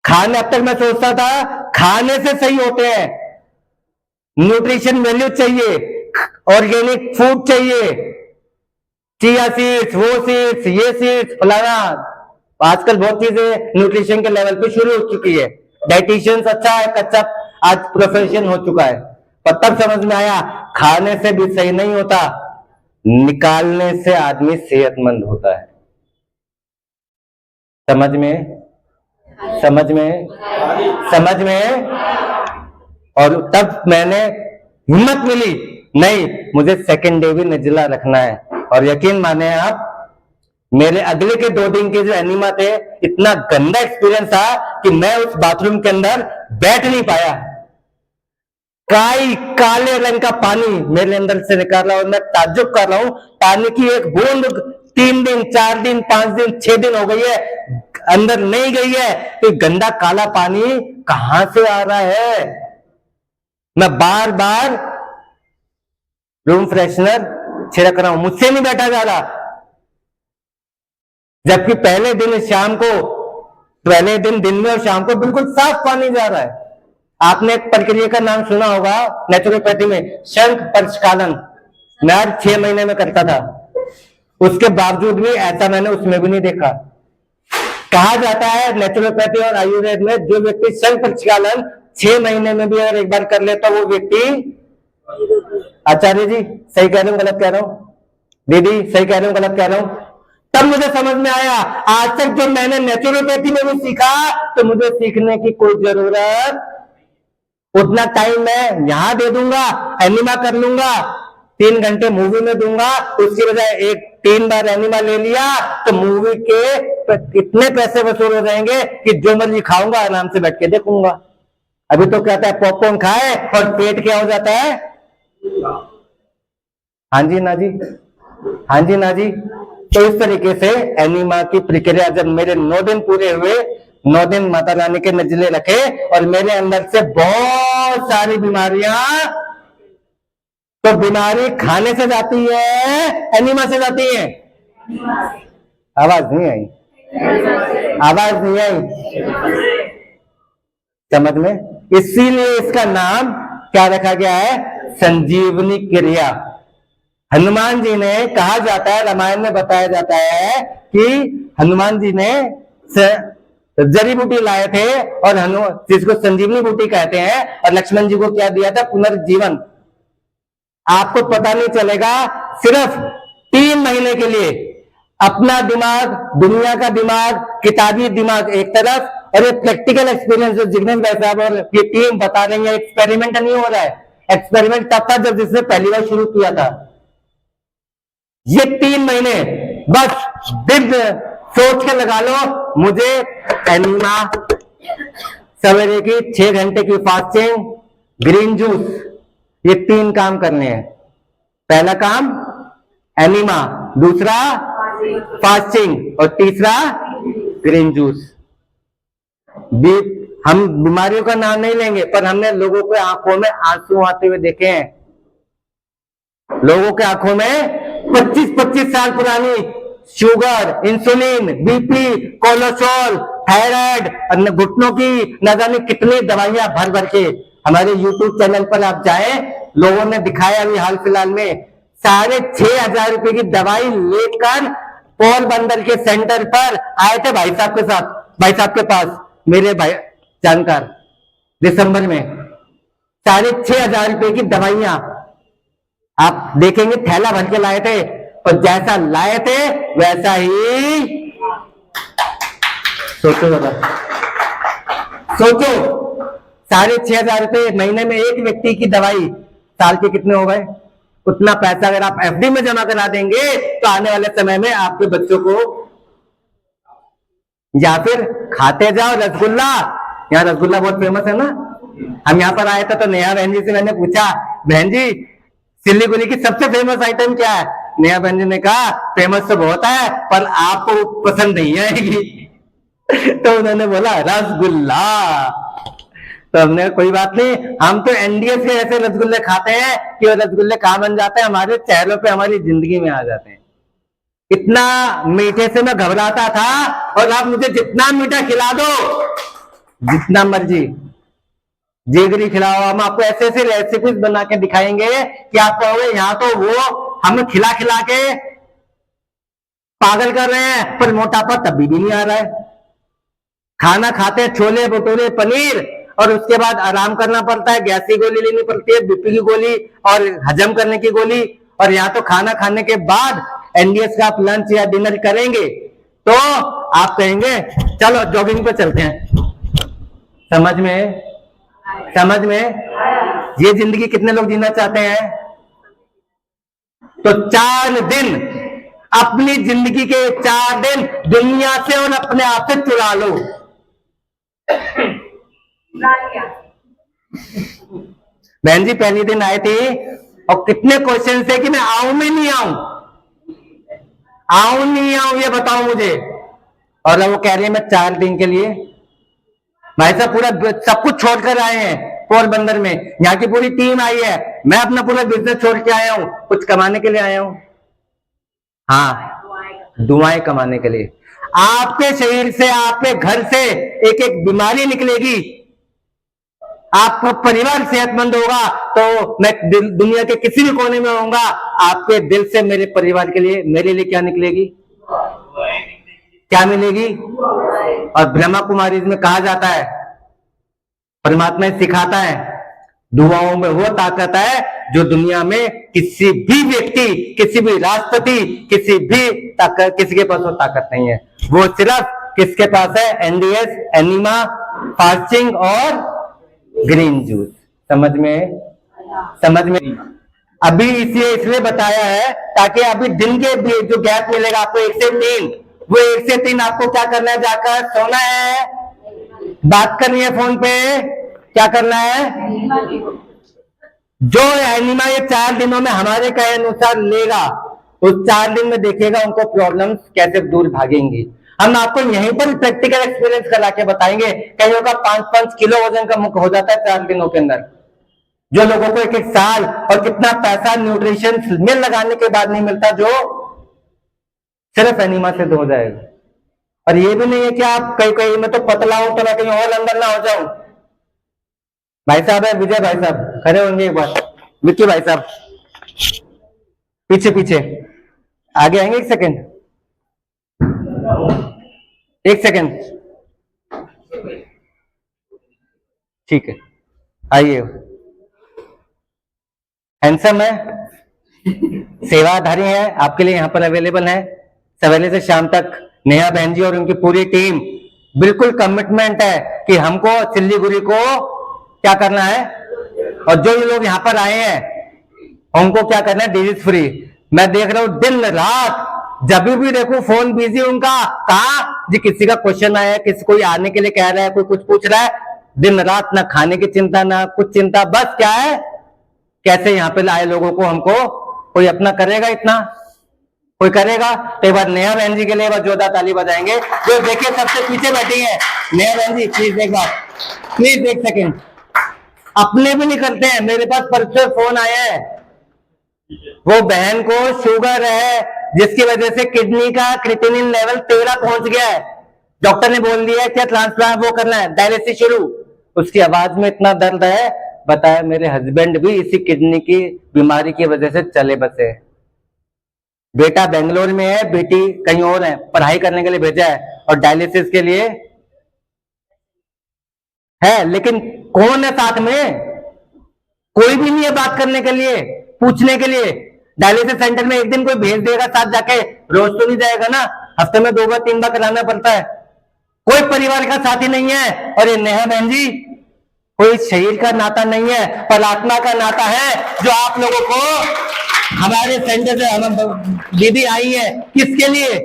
B: खाने, अब तक मैं सोचता था खाने से सही होते हैं, न्यूट्रिशन वैल्यू चाहिए, ऑर्गेनिक फूड चाहिए, चिया सीड्स, वो सीड्स, ये सीड्स, फलाना। आजकल बहुत चीजें न्यूट्रिशन के लेवल पे शुरू हो चुकी है, डाइटिशियंस अच्छा है, कच्चा आज प्रोफेशन हो चुका है। पर तब समझ में आया खाने से भी सही नहीं होता, निकालने से आदमी सेहतमंद होता है। समझ में? समझ में? समझ में? और तब मैंने हिम्मत मिली, नहीं मुझे सेकेंड डे भी निर्जला रखना है। और यकीन माने आप, मेरे अगले के 2 दिन के जो एनिमा थे, इतना गंदा एक्सपीरियंस था कि मैं उस बाथरूम के अंदर बैठ नहीं पाया। काले रंग का पानी मेरे अंदर से निकाल रहा और मैं ताज्जुब कर रहा हूं, पानी की एक बूंद 3 दिन 4 दिन 5 दिन 6 दिन हो गई है अंदर नहीं गई है, तो गंदा काला पानी कहां से आ रहा है? मैं बार बार रूम फ्रेशनर छिड़क रहा हूं, मुझसे नहीं बैठा जा रहा। जबकि पहले दिन दिन में और शाम को बिल्कुल साफ पानी जा रहा है। आपने एक प्रक्रिया का नाम सुना होगा नेचुरोपैथी में, शंख प्रक्षालन। मैं 6 महीने में करता था, उसके बावजूद भी ऐसा मैंने उसमें भी नहीं देखा। कहा जाता है नेचुरोपैथी और आयुर्वेद में, जो व्यक्ति शंख प्रक्षालन 6 महीने में भी अगर एक बार कर लेता वो व्यक्ति, आचार्य जी सही कह रहे हूं गलत कह रहा हूं, दीदी सही कह रहे हूं गलत कह रहा हूं, तब मुझे समझ में आया। आज तक जो मैंने नेचुरोपैथी में भी सीखा, तो मुझे सीखने की कोई जरूरत, उतना टाइम मैं यहां दे दूंगा, एनिमा कर लूंगा, 3 घंटे मूवी में दूंगा, उसकी बजाय 3 बार एनिमा ले लिया तो मूवी के इतने पैसे वसूल हो जाएंगे कि जो मर्जी खाऊंगा आराम से बैठ के देखूंगा। अभी तो कहता है पॉपकॉर्न खाए और पेट क्या हो जाता है। हाँ जी ना जी, हाँ जी ना जी। तो इस तरीके से एनिमा की प्रक्रिया, जब मेरे 9 दिन पूरे हुए, 9 दिन माता रानी के नजले रखे और मेरे अंदर से बहुत सारी बीमारियां, तो बीमारी खाने से जाती है एनिमा से जाती है। आवाज नहीं आई, आवाज नहीं आई समझ में। इसीलिए इसका नाम क्या रखा गया है, संजीवनी क्रिया। हनुमान जी ने, कहा जाता है, रामायण में बताया जाता है कि हनुमान जी ने जड़ी बूटी लाए थे और जिसको संजीवनी बूटी कहते हैं, और लक्ष्मण जी को क्या दिया था, पुनर्जीवन। आपको पता नहीं चलेगा, सिर्फ 3 महीने के लिए अपना दिमाग, दुनिया का दिमाग, किताबी दिमाग एक तरफ, और ये प्रैक्टिकल एक्सपीरियंस जो जिग्नेश भाई साहब और ये टीम बता रही है, एक्सपेरिमेंट नहीं हो रहा है। एक्सपेरिमेंट तब था जब जिसने पहली बार शुरू किया था। ये 3 महीने बस दिन सोच के लगा लो, मुझे एनिमा, सवेरे की 6 घंटे की फास्टिंग, ग्रीन जूस, ये 3 काम करने हैं। पहला काम एनिमा, दूसरा फास्टिंग और तीसरा ग्रीन जूस। हम बीमारियों का नाम नहीं लेंगे, पर हमने लोगों के आंखों में आंसू आते हुए देखे हैं। लोगों के आंखों में 25-25 साल पुरानी sugar, insulin, BP, cholesterol, thyroid, घुटनों की न जाने कितनी दवाइयां भर भर के, हमारे YouTube चैनल पर आप जाएं, लोगों ने दिखाया अभी हाल फिलहाल में 6,500 रुपए की दवाई लेकर पोरबंदर के सेंटर पर आए थे भाई साहब के साथ, भाई साहब के पास, मेरे भाई जानकार, दिसंबर में 6,500 रुपए की दवाइयां आप देखेंगे थैला भर के लाए थे, और जैसा लाए थे वैसा ही, सोचो जरा, सोचो 6,500 रुपए महीने में एक व्यक्ति की दवाई, साल के कितने हो गए। उतना पैसा अगर आप एफडी में जमा करा देंगे तो आने वाले समय में आपके बच्चों को, या फिर खाते जाओ रसगुल्ला, यहाँ रसगुल्ला बहुत फेमस है ना। हम यहाँ पर आए थे तो नेहा बहन जी से मैंने पूछा, बहन जी सिल्लीगुड़ी की सबसे फेमस आइटम क्या है। नेहा बहन जी ने कहा फेमस तो बहुत है पर आपको पसंद नहीं आएगी। तो उन्होंने बोला रसगुल्ला। तो हमने कोई बात नहीं, हम तो एनडीएस के ऐसे रसगुल्ले खाते हैं कि वो रसगुल्ले कहाँ बन जाते हैं, हमारे चेहरों पे, हमारी जिंदगी में आ जाते हैं। इतना मीठे से मैं घबराता था, और आप मुझे जितना मीठा खिला दो, जितना मर्जी जेगरी खिलाओ, हम आपको ऐसे ऐसे रेसिपीज बना के दिखाएंगे कि आप कहोगे यहाँ तो वो हमें खिला खिला के पागल कर रहे हैं, पर मोटापा तभी भी नहीं आ रहा है। खाना खाते हैं छोले भटूरे पनीर, और उसके बाद आराम करना पड़ता है, गैस की गोली लेनी पड़ती है, बीपी की गोली और हजम करने की गोली, और यहाँ तो खाना खाने के बाद एनडीएस का आप लंच या डिनर करेंगे तो आप कहेंगे चलो जॉगिंग पे चलते हैं। समझ में, समझ में, ये जिंदगी कितने लोग जीना चाहते हैं। तो 4 दिन, अपनी जिंदगी के 4 दिन दुनिया से और अपने आप से चुरा लो। बहन जी पहले दिन आए थे और कितने क्वेश्चन थे कि मैं आऊं में नहीं आऊं, आऊं नहीं आऊं, ये बताओ मुझे। और वो कह रही है मैं 4 दिन के लिए, भाई साहब पूरा सब कुछ छोड़कर आए हैं पोरबंदर में, यहाँ की पूरी टीम आई है, मैं अपना पूरा बिजनेस छोड़ के आया हूं, कुछ कमाने के लिए आया हूं। हाँ, दुआएं कमाने के लिए। आपके शरीर से, आपके घर से एक एक बीमारी निकलेगी। आपका परिवार सेहतमंद होगा तो मैं दुनिया के किसी भी कोने में होऊंगा, आपके दिल से मेरे परिवार के लिए, मेरे लिए क्या निकलेगी? क्या मिलेगी? और ब्रह्मा कुमारी में कहा जाता है, परमात्मा सिखाता है, दुआओं में वो ताकत है जो दुनिया में किसी भी व्यक्ति, किसी भी राष्ट्रपति, किसी के पास वो ताकत नहीं है। वो सिर्फ किसके पास है? एनडीएस, एनीमा, फास्टिंग और ग्रीन जूस। समझ में? अभी इसलिए बताया है ताकि अभी दिन के जो गैप मिलेगा आपको 1 से 3, वो 1 से 3 आपको क्या करना है? जाकर सोना है, बात करनी है फोन पे, क्या करना है? जो एनिमा ये 4 दिनों में हमारे कहे अनुसार लेगा, उस 4 दिन में देखेगा उनको प्रॉब्लम्स कैसे दूर भागेंगी। हम आपको यहीं पर प्रैक्टिकल एक्सपीरियंस करा के बताएंगे। कईयों का 5-5 किलो वजन का मुक्त हो जाता है 4 दिनों के अंदर, जो लोगों को 1-1 साल और कितना पैसा न्यूट्रिशन में लगाने के बाद नहीं मिलता, जो सिर्फ एनिमा से हो जाएगा। और ये भी नहीं है कि आप कहीं में तो पतला हो तो मैं कहीं और अंदर ना हो जाऊं। भाई साहब है, विजय भाई साहब खड़े होंगे एक बार, विक्की भाई साहब पीछे आगे आएंगे। 1 सेकेंड, 1 सेकेंड, ठीक है, आइए। हैंडसम है, सेवाधारी है, आपके लिए यहाँ पर अवेलेबल है सवेरे से शाम तक। नेहा बहन जी और उनकी पूरी टीम बिल्कुल कमिटमेंट है कि हमको सिल्लीगुड़ी को क्या करना है, और जो ये लोग यहाँ पर आए हैं उनको क्या करना है? Disease free. मैं देख रहा हूँ दिन रात, जब भी देखो फोन बिजी उनका। कहा जी, किसी का क्वेश्चन आया, किसी कोई आने के लिए कह रहा है, कोई कुछ पूछ रहा है, दिन रात ना खाने की चिंता ना कुछ चिंता, बस क्या है, कैसे यहाँ पे आए लोगों को हमको कोई अपना करेगा। इतना कोई करेगा तो एक बार नेहा बहन जी के लिए जोरदार ताली बजाएंगे, जो देखिए सबसे पीछे बैठी है। नेहा बहन जी प्लीज एक बार, प्लीज 1 सेकेंड। अपने भी नहीं करते हैं, मेरे पास परसों फोन आया है, वो बहन को शुगर है जिसकी वजह से किडनी का क्रिएटिनिन लेवल 13 पहुंच गया है। डॉक्टर ने बोल दिया है क्या ट्रांसप्लांट वो करना है, डायलिसिस शुरू। उसकी आवाज में इतना दर्द है, बताया मेरे हस्बैंड भी इसी किडनी की बीमारी की वजह से चले बसे। बेटा बेंगलोर में है, बेटी कहीं और है, पढ़ाई करने के लिए भेजा है और डायलिसिस के लिए है, लेकिन कौन है साथ में? कोई भी नहीं है बात करने के लिए, पूछने के लिए। डायलिसिस सेंटर में एक दिन कोई भेज देगा साथ जाके, रोज तो नहीं जाएगा ना, हफ्ते में 2 बार 3 बार कराना पड़ता है। कोई परिवार का साथी नहीं है। और ये नेहा बहन जी, कोई शरीर का नाता नहीं है, पर आत्मा का नाता है, जो आप लोगों को हमारे सेंटर से हम दीदी आई है, किसके लिए?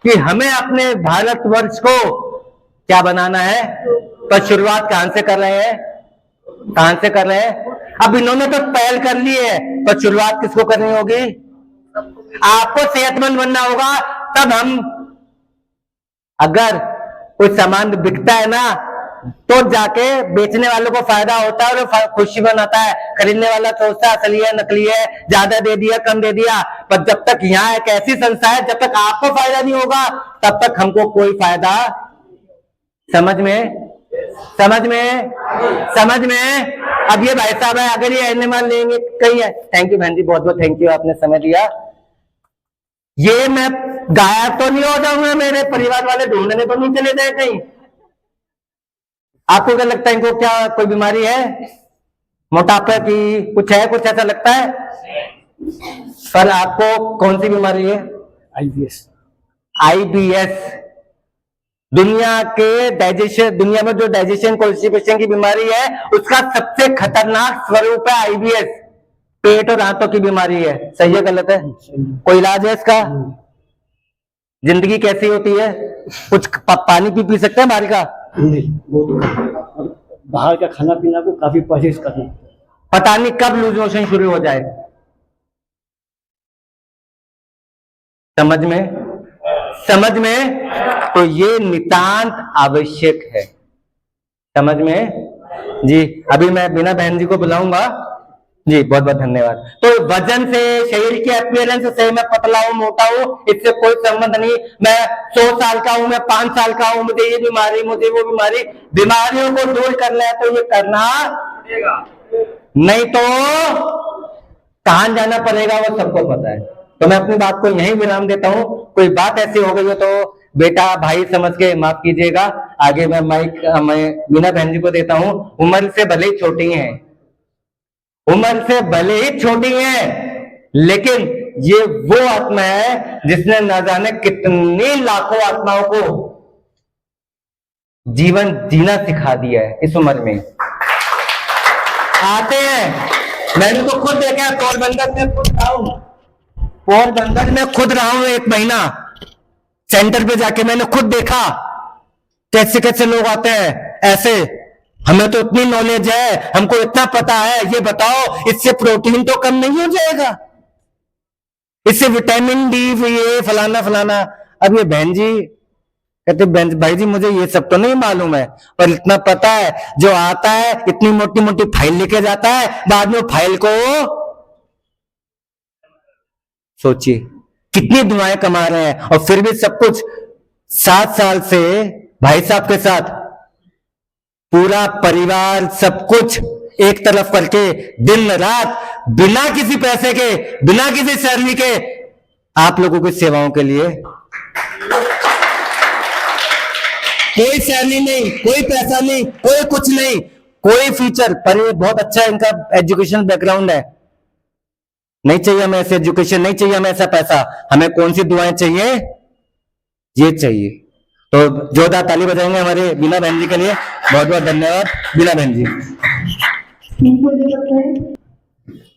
B: कि हमें अपने भारतवर्ष को क्या बनाना है। तो शुरुआत कहां से कर रहे हैं? कहां से कर रहे हैं? अब इन्होंने तो पहल कर ली है, तो शुरुआत किसको करनी होगी? आपको सेहतमंद बनना होगा। तब हम, अगर कोई सामान बिकता है ना, तो जाके बेचने वालों को फायदा होता है और खुशी बनाता है। खरीदने वाला सोचता है असली है नकली है, ज्यादा दे दिया कम दे दिया। पर जब तक यहाँ एक ऐसी संस्था है, जब तक आपको फायदा नहीं होगा तब तक हमको कोई फायदा। समझ में? अब ये भाई साहब है, अगर ये एनिमल लेंगे कहीं है। थैंक यू बहन जी, बहुत बहुत थैंक यू, आपने समय दिया। ये मैं गायब तो नहीं हो जाऊंगा, मेरे परिवार वाले ढूंढने तो नहीं चले जाए कहीं। आपको क्या लगता है, इनको क्या कोई बीमारी है, मोटापा की कुछ है, कुछ ऐसा लगता है? पर आपको कौन सी बीमारी है? आईबीएस। दुनिया में जो डाइजेशन कॉन्स्टिपेशन की बीमारी है, उसका सबसे खतरनाक स्वरूप है आईबीएस। पेट और आंतों की बीमारी है। सही है गलत है? कोई इलाज है इसका? जिंदगी कैसी होती है? कुछ पानी पी सकते हैं बाहर का?
C: नहीं, बाहर का खाना पीना को काफी परहेज करना।
B: पता नहीं कब लूज मोशन शुरू हो जाए। समझ में? तो ये नितांत आवश्यक है। समझ में जी? अभी मैं बिना बहन जी को बुलाऊंगा जी, बहुत बहुत धन्यवाद। तो कोई वजन से, शरीर के अपीयरेंस से मैं पतला हूं मोटा हूं, इससे कोई संबंध नहीं। मैं 100 साल का हूं, मैं 5 साल का हूं, मुझे ये बीमारी, मुझे वो बीमारी, बीमारियों को दूर करना है तो ये करना पड़ेगा, नहीं तो कहां जाना पड़ेगा वो सबको पता है। तो मैं अपनी बात को यहीं विराम देता हूं। कोई बात ऐसी हो गई हो तो बेटा भाई समझ के माफ कीजिएगा। आगे मैं मीना बहन जी को देता हूं। उम्र से भले ही छोटी हैं, उम्र से भले ही छोटी हैं, लेकिन ये वो आत्मा है जिसने न जाने कितनी लाखों आत्माओं को जीवन जीना सिखा दिया है इस उम्र में। आते हैं, मैंने तो खुद देखा है, पोरबंदर में खुद रहा हूं, पोरबंदर में खुद रहा हूं 1 महीना सेंटर पे जाके, मैंने खुद देखा कैसे कैसे लोग आते हैं ऐसे। हमें तो इतनी नॉलेज है, हमको इतना पता है, ये बताओ इससे प्रोटीन तो कम नहीं हो जाएगा, इससे विटामिन डी, ये फलाना फलाना। अब ये बहन जी कहते, बहन भाई जी मुझे ये सब तो नहीं मालूम है, पर इतना पता है जो आता है इतनी मोटी मोटी फाइल लेके जाता है, बाद में फाइल को सोचिए कितनी दुआएं कमा रहे हैं, और फिर भी सब कुछ 7 साल से भाई साहब के साथ पूरा परिवार सब कुछ एक तरफ करके दिन रात बिना किसी पैसे के, बिना किसी सैलरी के आप लोगों की सेवाओं के लिए, कोई सैलरी नहीं, कोई पैसा नहीं, कोई कुछ नहीं, कोई फीचर, पर ये बहुत अच्छा इनका एजुकेशन बैकग्राउंड है। नहीं चाहिए हमें ऐसे एजुकेशन, नहीं चाहिए हमें ऐसा पैसा, हमें कौन सी दुआएं चाहिए, ये चाहिए। तो जोरदार ताली बजाएंगे हमारे बीना बहन जी के लिए। बहुत बहुत धन्यवाद बीना बहन जी।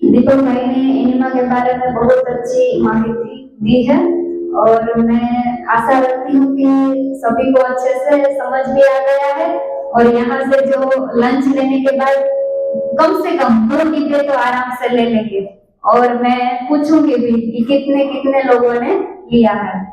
D: दीपक भाई ने एनिमा के बारे में बहुत अच्छी माहिती दी है, और मैं आशा रखती हूँ कि सभी को अच्छे से समझ भी आ गया है। और यहाँ से जो लंच लेने के बाद कम से कम 2 डिब्बे तो आराम से ले लेंगे, और मैं पूछूंगी भी कि कितने कितने लोगों ने लिया है।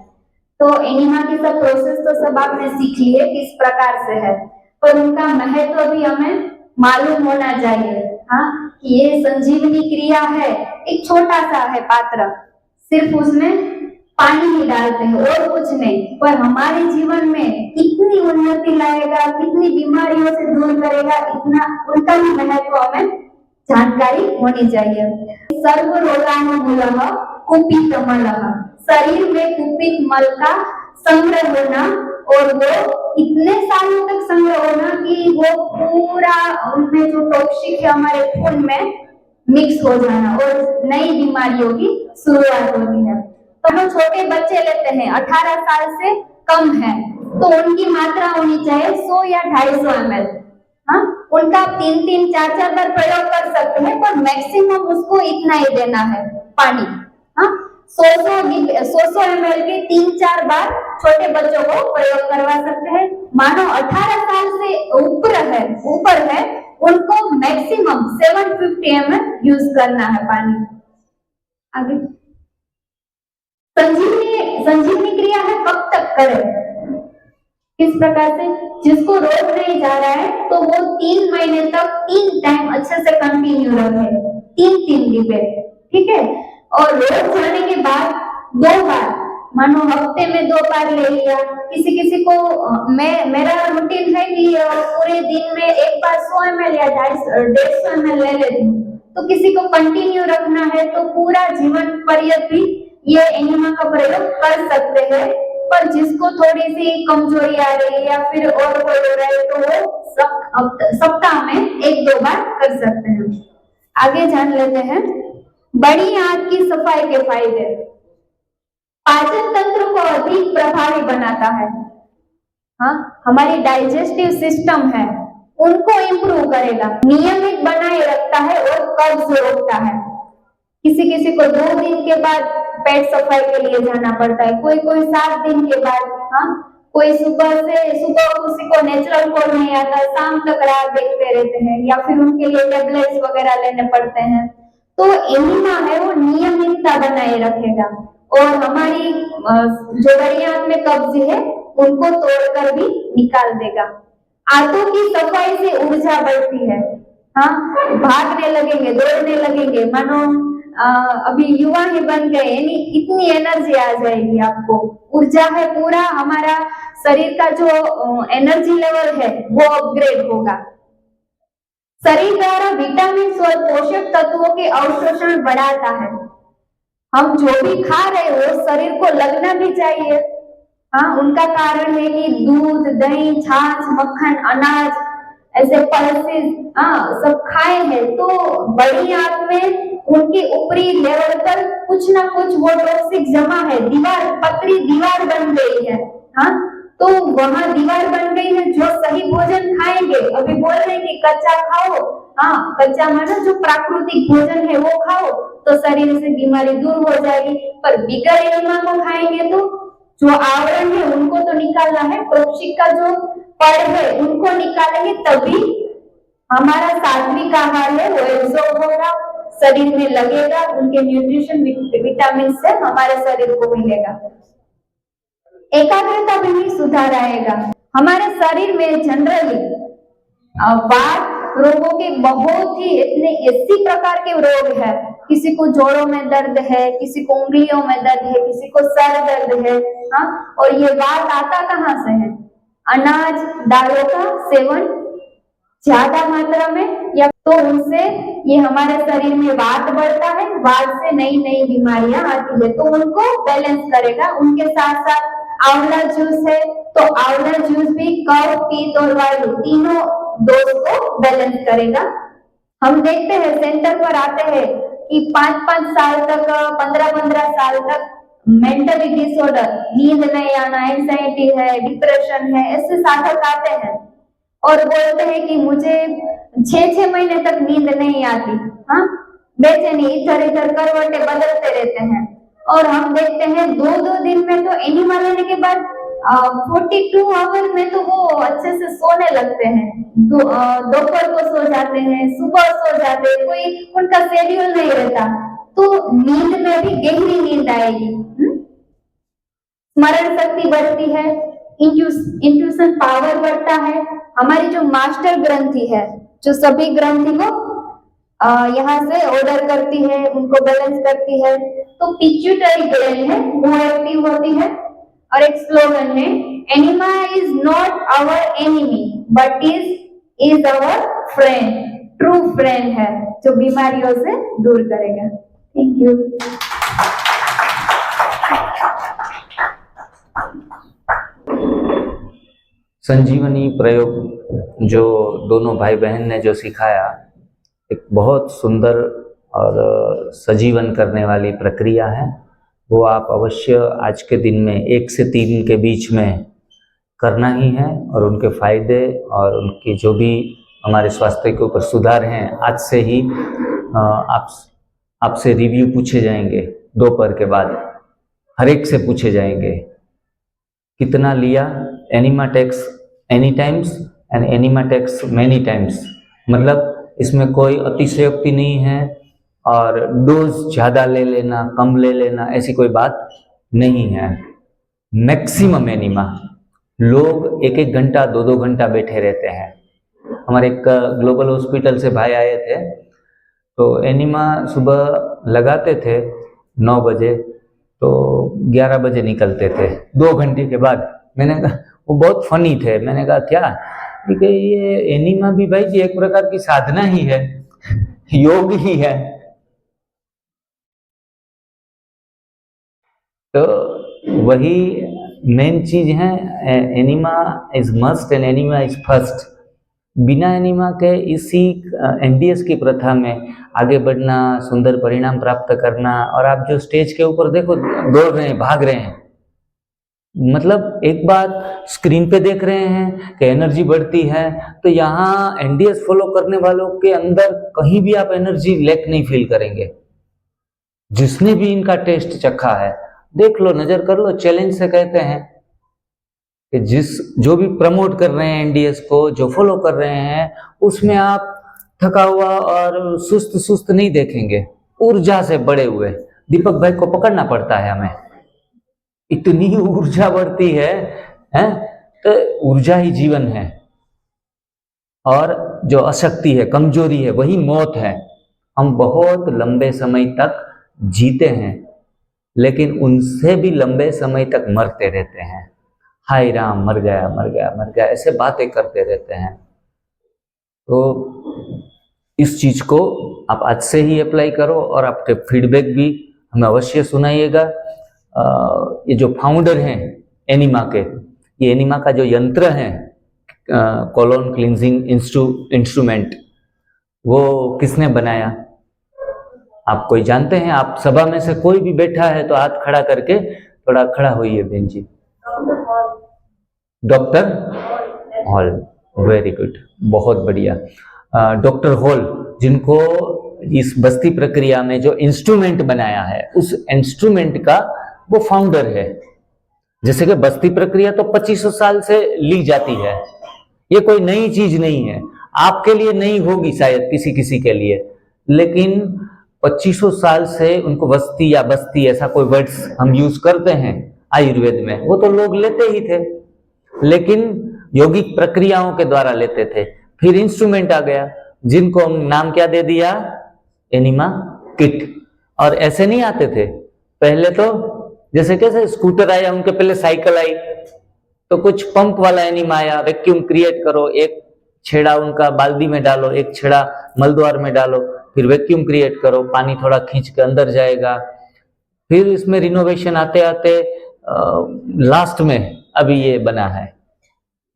D: तो एनिमा की सब प्रोसेस तो सब आपने सीख लिए किस प्रकार से है, पर उनका महत्व भी हमें मालूम होना चाहिए। हाँ, कि ये संजीवनी क्रिया है, एक छोटा सा है पात्र, सिर्फ उसमें पानी ही डालते हैं और कुछ नहीं, पर हमारे जीवन में कितनी उन्नति लाएगा, कितनी बीमारियों से दूर करेगा, इतना उनका भी महत्व हमें जानकारी होनी चाहिए। सर्व रोगाणुमूलः कुपित मलः, शरीर में कुपित मल का संग्रह होना, और वो इतने सालों तक संग्रह होना कि वो पूरा उनमें जो टॉक्सिक है हमारे खून में मिक्स हो जाना, और नई बीमारियों की शुरुआत होती है। तो हम छोटे बच्चे लेते हैं 18 साल से कम है, तो उनकी मात्रा होनी चाहिए 100 या 250 ml। हाँ, उनका 3-3, 4-4 बार प्रयोग कर सकते हैं, पर मैक्सिमम उसको इतना ही देना है पानी। हाँ, 100 ml के 3-4 बार छोटे बच्चों को प्रयोग करवा सकते हैं। मानो 18 साल से ऊपर है उनको मैक्सिमम 750 ml यूज करना है पानी। आगे संजीवनी क्रिया है, कब तक करें, किस प्रकार से, जिसको रोग नहीं जा रहा है तो वो 3 महीने तक 3 टाइम अच्छे से कंटिन्यू रखे, 3-3 डिब्बे, ठीक है। और रोग जाने के बाद 2 बार, मानो हफ्ते में 2 बार ले लिया। किसी किसी को मेरा रूटीन है कि पूरे दिन में एक बार 100 ml या 150 ml ले लेती हूँ, तो किसी को कंटिन्यू रखना है तो पूरा जीवन पर्यंत भी ये एनिमा का प्रयोग कर सकते हैं। पर जिसको थोड़ी सी कमजोरी आ रही है या फिर और कोई हो रहा है तो वो सप्ताह में 1-2 बार कर सकते हैं। आगे जान लेते हैं बड़ी आंत की सफाई के फायदे। पाचन तंत्र को अधिक प्रभावी बनाता है। हाँ, हमारी डाइजेस्टिव सिस्टम है उनको इंप्रूव करेगा, नियमित बनाए रखता है और कब्ज रोकता है। किसी किसी को 2 दिन के बाद पेट सफाई के लिए जाना पड़ता है, कोई 7 दिन के बाद। हाँ, कोई सुबह किसी को नेचुरल कोड नहीं आता, शाम तक राह देखते रहते हैं, या फिर उनके लिए टेबलेट्स वगैरह लेने पड़ते हैं। तो एनिमा है वो नियमितता बनाए रखेगा, और हमारी जो बड़ी आंत में कब्ज है उनको तोड़कर भी निकाल देगा। आंतों की सफाई से ऊर्जा बढ़ती है। हाँ, भागने लगेंगे, दौड़ने लगेंगे, मानो अभी युवा ही बन गए, यानी इतनी एनर्जी आ जाएगी आपको, ऊर्जा है, पूरा हमारा शरीर का जो एनर्जी लेवल है वो अपग्रेड होगा। शरीर द्वारा विटामिन और पोषक तत्वों के अवशोषण बढ़ाता है। हम जो भी खा रहे हो शरीर को लगना भी चाहिए। हाँ, उनका कारण है कि दूध, दही, छाछ, मक्खन, अनाज, ऐसे पल्सेस सब खाए हैं, तो बड़ी आंत में उनके ऊपरी लेवल पर कुछ ना कुछ वो टॉक्सिक जमा है, दीवार, पतली दीवार बन गई है। हाँ, तो वहां दीवार बन गई है। जो सही भोजन खाएंगे, अभी बोल रहे हैं कि कच्चा खाओ, हाँ, कच्चा मतलब जो प्राकृतिक भोजन है वो खाओ तो शरीर से बीमारी दूर हो जाएगी। पर बिगर एनिमा को खाएंगे तो जो आवरण है उनको तो निकालना है, टॉक्सिक का जो पड़ है उनको निकालेंगे, तभी हमारा सात्विक आहार है वो एब्जॉर्ब होगा, शरीर में लगेगा, उनके न्यूट्रिशन विटामिन से हमारे शरीर को मिलेगा। एकाग्रता भी सुधार आएगा। हमारे शरीर में जनरली वात रोगों के बहुत ही इतने 80 प्रकार के रोग है। किसी को जोड़ों में दर्द है, किसी को उंगलियों में दर्द है, किसी को सर दर्द है। हाँ, और ये वात आता कहाँ से है? अनाज, दालों का सेवन ज्यादा मात्रा में, या तो उनसे ये हमारे शरीर में वात बढ़ता है, वात से नई नई बीमारियां आती है, तो उनको बैलेंस करेगा। उनके साथ साथ आंवला जूस है, तो आंवला जूस भी कफ, पित्त और वायु तीनों दोष को बैलेंस करेगा। हम देखते हैं सेंटर पर आते हैं कि 5-5 साल तक, 15-15 साल तक मेंटली डिसऑर्डर, नींद नहीं आना, एंजाइटी है, डिप्रेशन है, ऐसे साधक आते हैं और बोलते हैं कि मुझे 6-6 महीने तक नींद नहीं आती। हाँ, बेचैनी, इधर इधर करवटें बदलते रहते हैं। और हम देखते हैं 2-2 दिन में तो एनिमा लेने के बाद 42 आवर में तो वो अच्छे से सोने लगते हैं। दोपहर को सो जाते हैं, सुबह सो जाते हैं, कोई उनका शेड्यूल नहीं रहता। तो नींद में भी गहरी नींद आएगी, स्मरण शक्ति बढ़ती है, इंट्यूशन पावर बढ़ता है। हमारी जो मास्टर ग्रंथि है, जो सभी ग्रंथि को यहाँ से ऑर्डर करती है, उनको बैलेंस करती है, तो पिट्यूटरी ग्लैंड है वो एक्टिव होती है। और एक स्लोगन है, enema is not our enemy but is our friend, true friend है जो बीमारियों से दूर करेगा। Thank you.
A: संजीवनी प्रयोग जो दोनों भाई बहन ने जो सिखाया, एक बहुत सुंदर और सजीवन करने वाली प्रक्रिया है। वो आप अवश्य आज के दिन में 1 से 3 के बीच में करना ही है, और उनके फायदे और उनकी जो भी हमारे स्वास्थ्य के ऊपर सुधार हैं, आज से ही आपसे रिव्यू पूछे जाएंगे। दोपहर के बाद हर एक से पूछे जाएंगे कितना लिया, enema takes any times and enema takes many times. मतलब इसमें कोई अतिशयोक्ति नहीं है और डोज ज़्यादा ले लेना, कम ले लेना, ऐसी कोई बात नहीं है। मैक्सिमम एनिमा, लोग 1-1 घंटा 2-2 घंटा बैठे रहते हैं। हमारे एक ग्लोबल हॉस्पिटल से भाई आए थे, तो एनिमा सुबह लगाते थे 9 बजे, तो 11 बजे निकलते थे 2 घंटे के बाद। मैंने कहा, वो बहुत फनी थे, मैंने कहा क्या, क्योंकि ये एनिमा भी भाई जी एक प्रकार की साधना ही है, योग ही है। तो वही मेन चीज है, enema is must and enema is first. बिना एनिमा के इसी एनडीएस की प्रथा में आगे बढ़ना, सुंदर परिणाम प्राप्त करना, और आप जो स्टेज के ऊपर देखो दौड़ रहे हैं, भाग रहे हैं, मतलब एक बात स्क्रीन पे देख रहे हैं कि एनर्जी बढ़ती है, तो यहाँ एनडीएस फॉलो करने वालों के अंदर कहीं भी आप एनर्जी लैक नहीं फील करेंगे। जिसने भी इनका टेस्ट चखा है, देख लो, नजर कर लो, चैलेंज से कहते हैं कि जो भी प्रमोट कर रहे हैं एनडीएस को, जो फॉलो कर रहे हैं, उसमें आप थका हुआ और सुस्त नहीं देखेंगे, ऊर्जा से बड़े हुए। दीपक भाई को पकड़ना पड़ता है हमें, इतनी ऊर्जा बढ़ती है, तो ऊर्जा ही जीवन है, और जो अशक्ति है, कमजोरी है, वही मौत है। हम बहुत लंबे समय तक जीते हैं, लेकिन उनसे भी लंबे समय तक मरते रहते हैं। हाय राम, मर गया मर गया मर गया, ऐसे बातें करते रहते हैं। तो इस चीज को आप आज से ही अप्लाई करो और आपके फीडबैक भी हमें अवश्य सुनाइएगा। ये जो फाउंडर हैं एनिमा के, ये एनिमा का जो यंत्र है कोलोन क्लींजिंग इंस्ट्रूमेंट, वो किसने बनाया? आप कोई जानते हैं? आप सभा में से कोई भी बैठा है तो हाथ खड़ा करके थोड़ा खड़ा होइए बहन जी। डॉक्टर हॉल, वेरी गुड, बहुत बढ़िया। डॉक्टर हॉल, जिनको इस बस्ती प्रक्रिया में जो इंस्ट्रूमेंट बनाया है, उस इंस्ट्रूमेंट का वो फाउंडर है। जैसे कि बस्ती प्रक्रिया तो 2500 साल से ली जाती है, ये कोई नई चीज नहीं है। आपके लिए नई होगी शायद, किसी किसी के लिए, लेकिन 2500 साल से उनको बस्ती या बस्ती ऐसा कोई वर्ड्स हम यूज करते हैं आयुर्वेद में, वो तो लोग लेते ही थे, लेकिन यौगिक प्रक्रियाओं के द्वारा लेते थे। फिर इंस्ट्रूमेंट आ गया, जिनको हम नाम क्या दे दिया? Enema kit. और ऐसे नहीं आते थे पहले, तो जैसे कैसे स्कूटर आया, उनके पहले साइकिल आई, तो कुछ पंप वाला एनिमा आया, वैक्यूम क्रिएट करो, एक छेड़ा उनका बाल्टी में डालो, एक छेड़ा मलद्वार में डालो, फिर वैक्यूम क्रिएट करो, पानी थोड़ा खींच के अंदर जाएगा। फिर इसमें रिनोवेशन आते आते लास्ट में अभी ये बना है,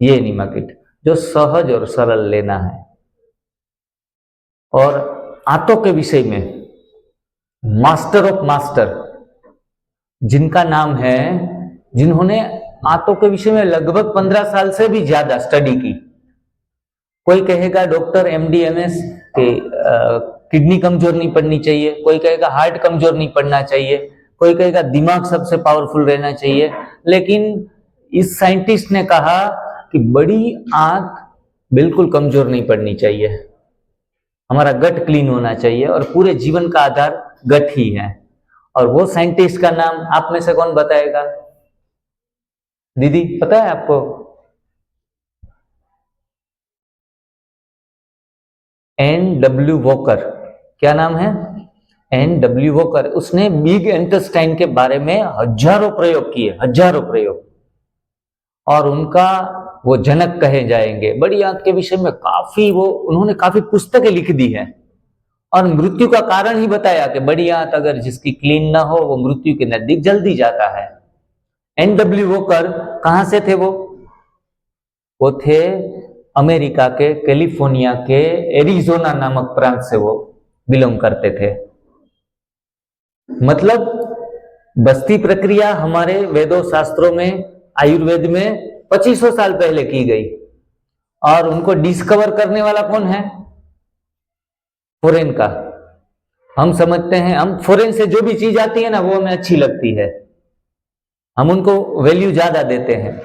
A: ये एनिमा किट, जो सहज और सरल लेना है। और आंतों के विषय में मास्टर ऑफ मास्टर, जिनका नाम है, जिन्होंने आंतों के विषय में लगभग 15 साल से भी ज्यादा स्टडी की। कोई कहेगा डॉक्टर MD MS के किडनी कमजोर नहीं पड़नी चाहिए, कोई कहेगा हार्ट कमजोर नहीं पड़ना चाहिए, कोई कहेगा दिमाग सबसे पावरफुल रहना चाहिए, लेकिन इस साइंटिस्ट ने कहा कि बड़ी आंत बिल्कुल कमजोर नहीं पड़नी चाहिए, हमारा गट क्लीन होना चाहिए, और पूरे जीवन का आधार गट ही है। और वो साइंटिस्ट का नाम आप में से कौन बताएगा? दीदी पता है आपको? N.W. वॉकर। क्या नाम है? N.W. वॉकर। उसने बिग इंटेस्टाइन के बारे में हजारों प्रयोग किए, हजारों प्रयोग, और उनका वो जनक कहे जाएंगे। बड़ी आंत के विषय में काफी उन्होंने काफी पुस्तकें लिख दी है, और मृत्यु का कारण ही बताया कि बड़ी आंत अगर जिसकी क्लीन ना हो वो मृत्यु के नजदीक जल्दी जाता है। N.W. वॉकर कहां से थे? वो थे अमेरिका के कैलिफोर्निया के एरिजोना नामक प्रांत से वो बिलोंग करते थे। मतलब बस्ती प्रक्रिया हमारे वेदों शास्त्रों में, आयुर्वेद में 2500 साल पहले की गई, और उनको डिस्कवर करने वाला कौन है? फॉरेन का। हम समझते हैं, हम फॉरेन से जो भी चीज आती है ना वो हमें अच्छी लगती है, हम उनको वैल्यू ज्यादा देते हैं।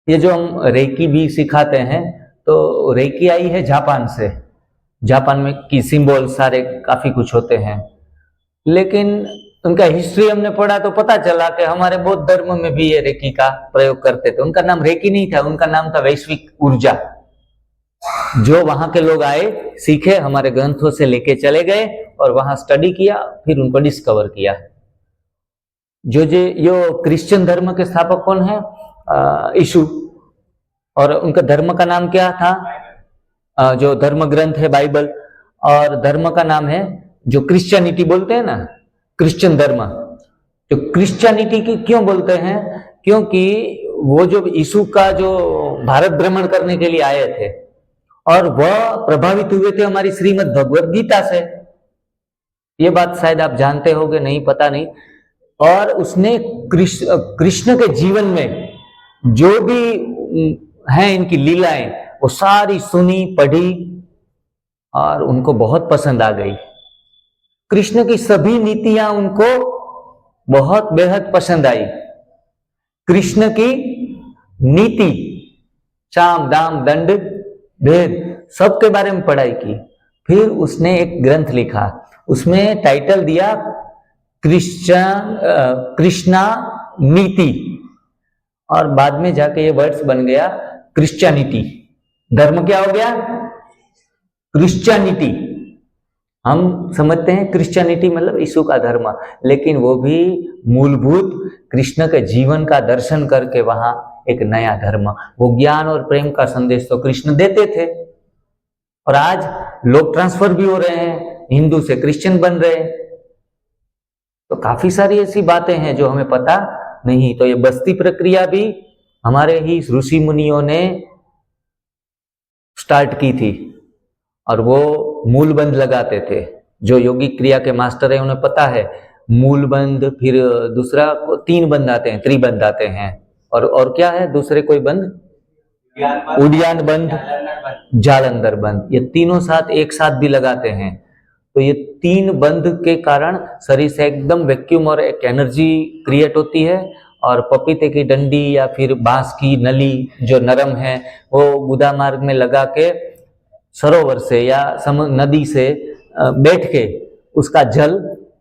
A: ये जो हम रेकी भी सिखाते हैं, तो रेकी आई है जापान से, जापान में की सिंबल सारे काफी कुछ होते हैं, लेकिन उनका हिस्ट्री हमने पढ़ा तो पता चला कि हमारे बौद्ध धर्म में भी ये रेकी का प्रयोग करते थे। उनका नाम रेकी नहीं था, उनका नाम था वैश्विक ऊर्जा। जो वहां के लोग आए, सीखे, हमारे ग्रंथों से लेके चले गए और वहां स्टडी किया, फिर उनको डिस्कवर किया। यो क्रिश्चियन धर्म के स्थापक कौन है? यीशु। और उनका धर्म का नाम क्या था? जो धर्म ग्रंथ है बाइबल, और धर्म का नाम है जो क्रिश्चियनिटी बोलते हैं ना, क्रिश्चियन धर्म। जो क्रिश्चियनिटी की क्यों बोलते हैं? क्योंकि वो जो यीशु का जो भारत भ्रमण करने के लिए आए थे, और वह प्रभावित हुए थे हमारी श्रीमद् भगवद गीता से। ये बात शायद आप जानते होंगे, नहीं पता नहीं। और उसने कृष्ण के जीवन में जो भी हैं इनकी लीलाएं, वो सारी सुनी, पढ़ी, और उनको बहुत पसंद आ गई। कृष्ण की सभी नीतियां उनको बहुत बेहद पसंद आई। कृष्ण की नीति, साम दाम दंड भेद, सबके बारे में पढ़ाई की। फिर उसने एक ग्रंथ लिखा, उसमें टाइटल दिया कृष्णा नीति, और बाद में जाके ये वर्ड्स बन गया क्रिश्चियनिटी। धर्म क्या हो गया? क्रिश्चियनिटी। हम समझते हैं क्रिश्चियनिटी मतलब यीशु का धर्म, लेकिन वो भी मूलभूत कृष्ण के जीवन का दर्शन करके वहां एक नया धर्म, वो ज्ञान और प्रेम का संदेश तो कृष्ण देते थे। और आज लोग ट्रांसफर भी हो रहे हैं, हिंदू से क्रिश्चियन बन रहे हैं। तो काफी सारी ऐसी बातें हैं जो हमें पता नहीं। तो ये बस्ती प्रक्रिया भी हमारे ही ऋषि मुनियों ने स्टार्ट की थी, और वो मूल बंध लगाते थे। जो योगिक क्रिया के मास्टर है उन्हें पता है, मूल बंध, फिर दूसरा 3 बंध आते हैं, त्रिबंध आते हैं, और क्या है दूसरे कोई बंध, उडियान बंध, जालंधर बंध, ये तीनों साथ एक साथ भी लगाते हैं। तो ये 3 बंध के कारण शरीर से एकदम वैक्यूम और एक एनर्जी क्रिएट होती है, और पपीते की डंडी या फिर बांस की नली जो नरम है वो गुदा मार्ग में लगा के सरोवर से या नदी से बैठ के उसका जल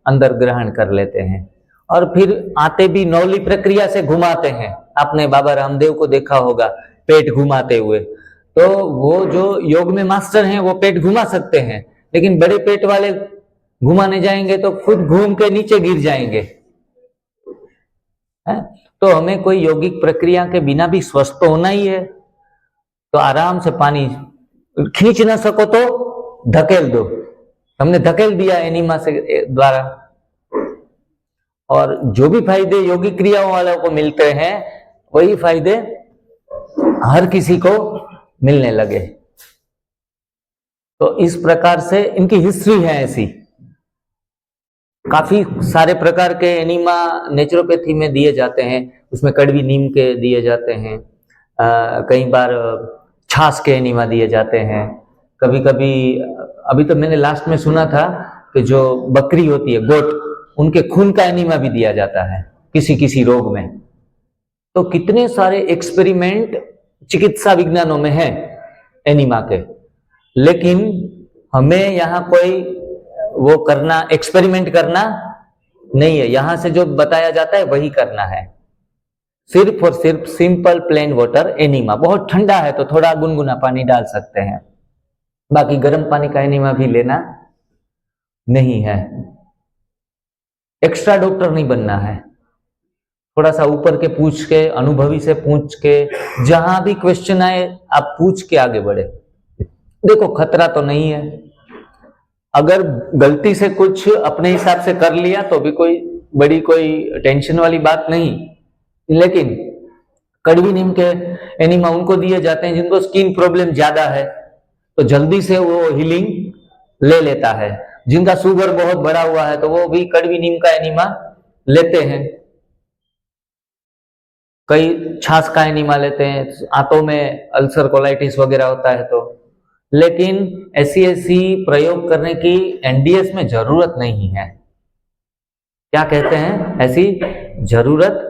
A: अंदर ग्रहण कर लेते हैं, और फिर आते भी नौली प्रक्रिया से घुमाते हैं। आपने बाबा रामदेव को देखा होगा पेट घुमाते हुए। तो वो जो योग में मास्टर हैं वो पेट घुमा सकते हैं, लेकिन बड़े पेट वाले घुमाने जाएंगे तो खुद घूम के नीचे गिर जाएंगे। है? तो हमें कोई यौगिक प्रक्रिया के बिना भी स्वस्थ तो होना ही है। तो आराम से पानी खींच ना सको तो धकेल दो, हमने धकेल दिया एनिमा से द्वारा, और जो भी फायदे यौगिक क्रियाओं वालों को मिलते हैं वही फायदे हर किसी को मिलने लगे। तो इस प्रकार से इनकी हिस्ट्री है ऐसी। काफी सारे प्रकार के एनिमा नेचुरोपैथी में दिए जाते हैं, उसमें कड़वी नीम के दिए जाते हैं, कई बार छाछ के एनिमा दिए जाते हैं, कभी कभी अभी तो मैंने लास्ट में सुना था कि जो बकरी होती है, गोट, उनके खून का एनिमा भी दिया जाता है किसी किसी रोग में। तो कितने सारे एक्सपेरिमेंट चिकित्सा विज्ञानों में है एनिमा के, लेकिन हमें यहाँ कोई वो करना, एक्सपेरिमेंट करना नहीं है। यहां से जो बताया जाता है वही करना है, सिर्फ और सिर्फ सिंपल प्लेन वाटर एनिमा। बहुत ठंडा है तो थोड़ा गुनगुना पानी डाल सकते हैं, बाकी गर्म पानी का एनिमा भी लेना नहीं है। एक्स्ट्रा डॉक्टर नहीं बनना है, थोड़ा सा ऊपर के पूछ के, अनुभवी से पूछ के, जहां भी क्वेश्चन आए आप पूछ के आगे बढ़े। देखो खतरा तो नहीं है, अगर गलती से कुछ अपने हिसाब से कर लिया तो भी कोई बड़ी कोई टेंशन वाली बात नहीं। लेकिन कड़वी नीम के एनिमा उनको दिए जाते हैं जिनको स्किन प्रॉब्लम ज्यादा है, तो जल्दी से वो हीलिंग ले लेता है। जिनका शुगर बहुत बढ़ा हुआ है तो वो भी कड़वी नीम का एनिमा लेते हैं, कई छाछ का एनिमा लेते हैं, आंतों में अल्सर कोलाइटिस वगैरह होता है तो। लेकिन ऐसी प्रयोग करने की एनडीएस में जरूरत नहीं है। क्या कहते हैं, ऐसी जरूरत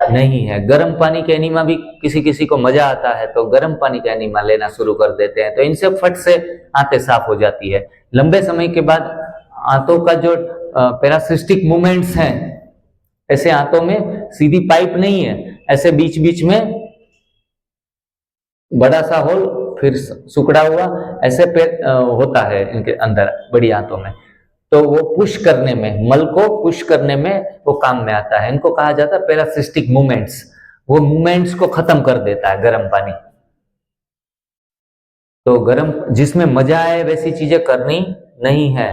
A: नहीं है। गर्म पानी के एनिमा भी किसी किसी को मजा आता है तो गर्म पानी का एनिमा लेना शुरू कर देते हैं, तो इनसे फट से आंतें साफ हो जाती है। लंबे समय के बाद आंतों का जो पैरासिस्टिक मूवमेंट्स हैं, ऐसे आंतों में सीधी पाइप नहीं है, ऐसे बीच बीच में बड़ा सा होल, फिर सुकड़ा हुआ, ऐसे होता है इनके अंदर बड़ी आंतों में। तो वो पुश करने में, मल को पुश करने में वो काम में आता है। इनको कहा जाता है पैरासिस्टिक मूवमेंट्स। वो मूवमेंट्स को खत्म कर देता है गर्म पानी। तो गर्म, जिसमें मजा आए वैसी चीजें करनी नहीं है।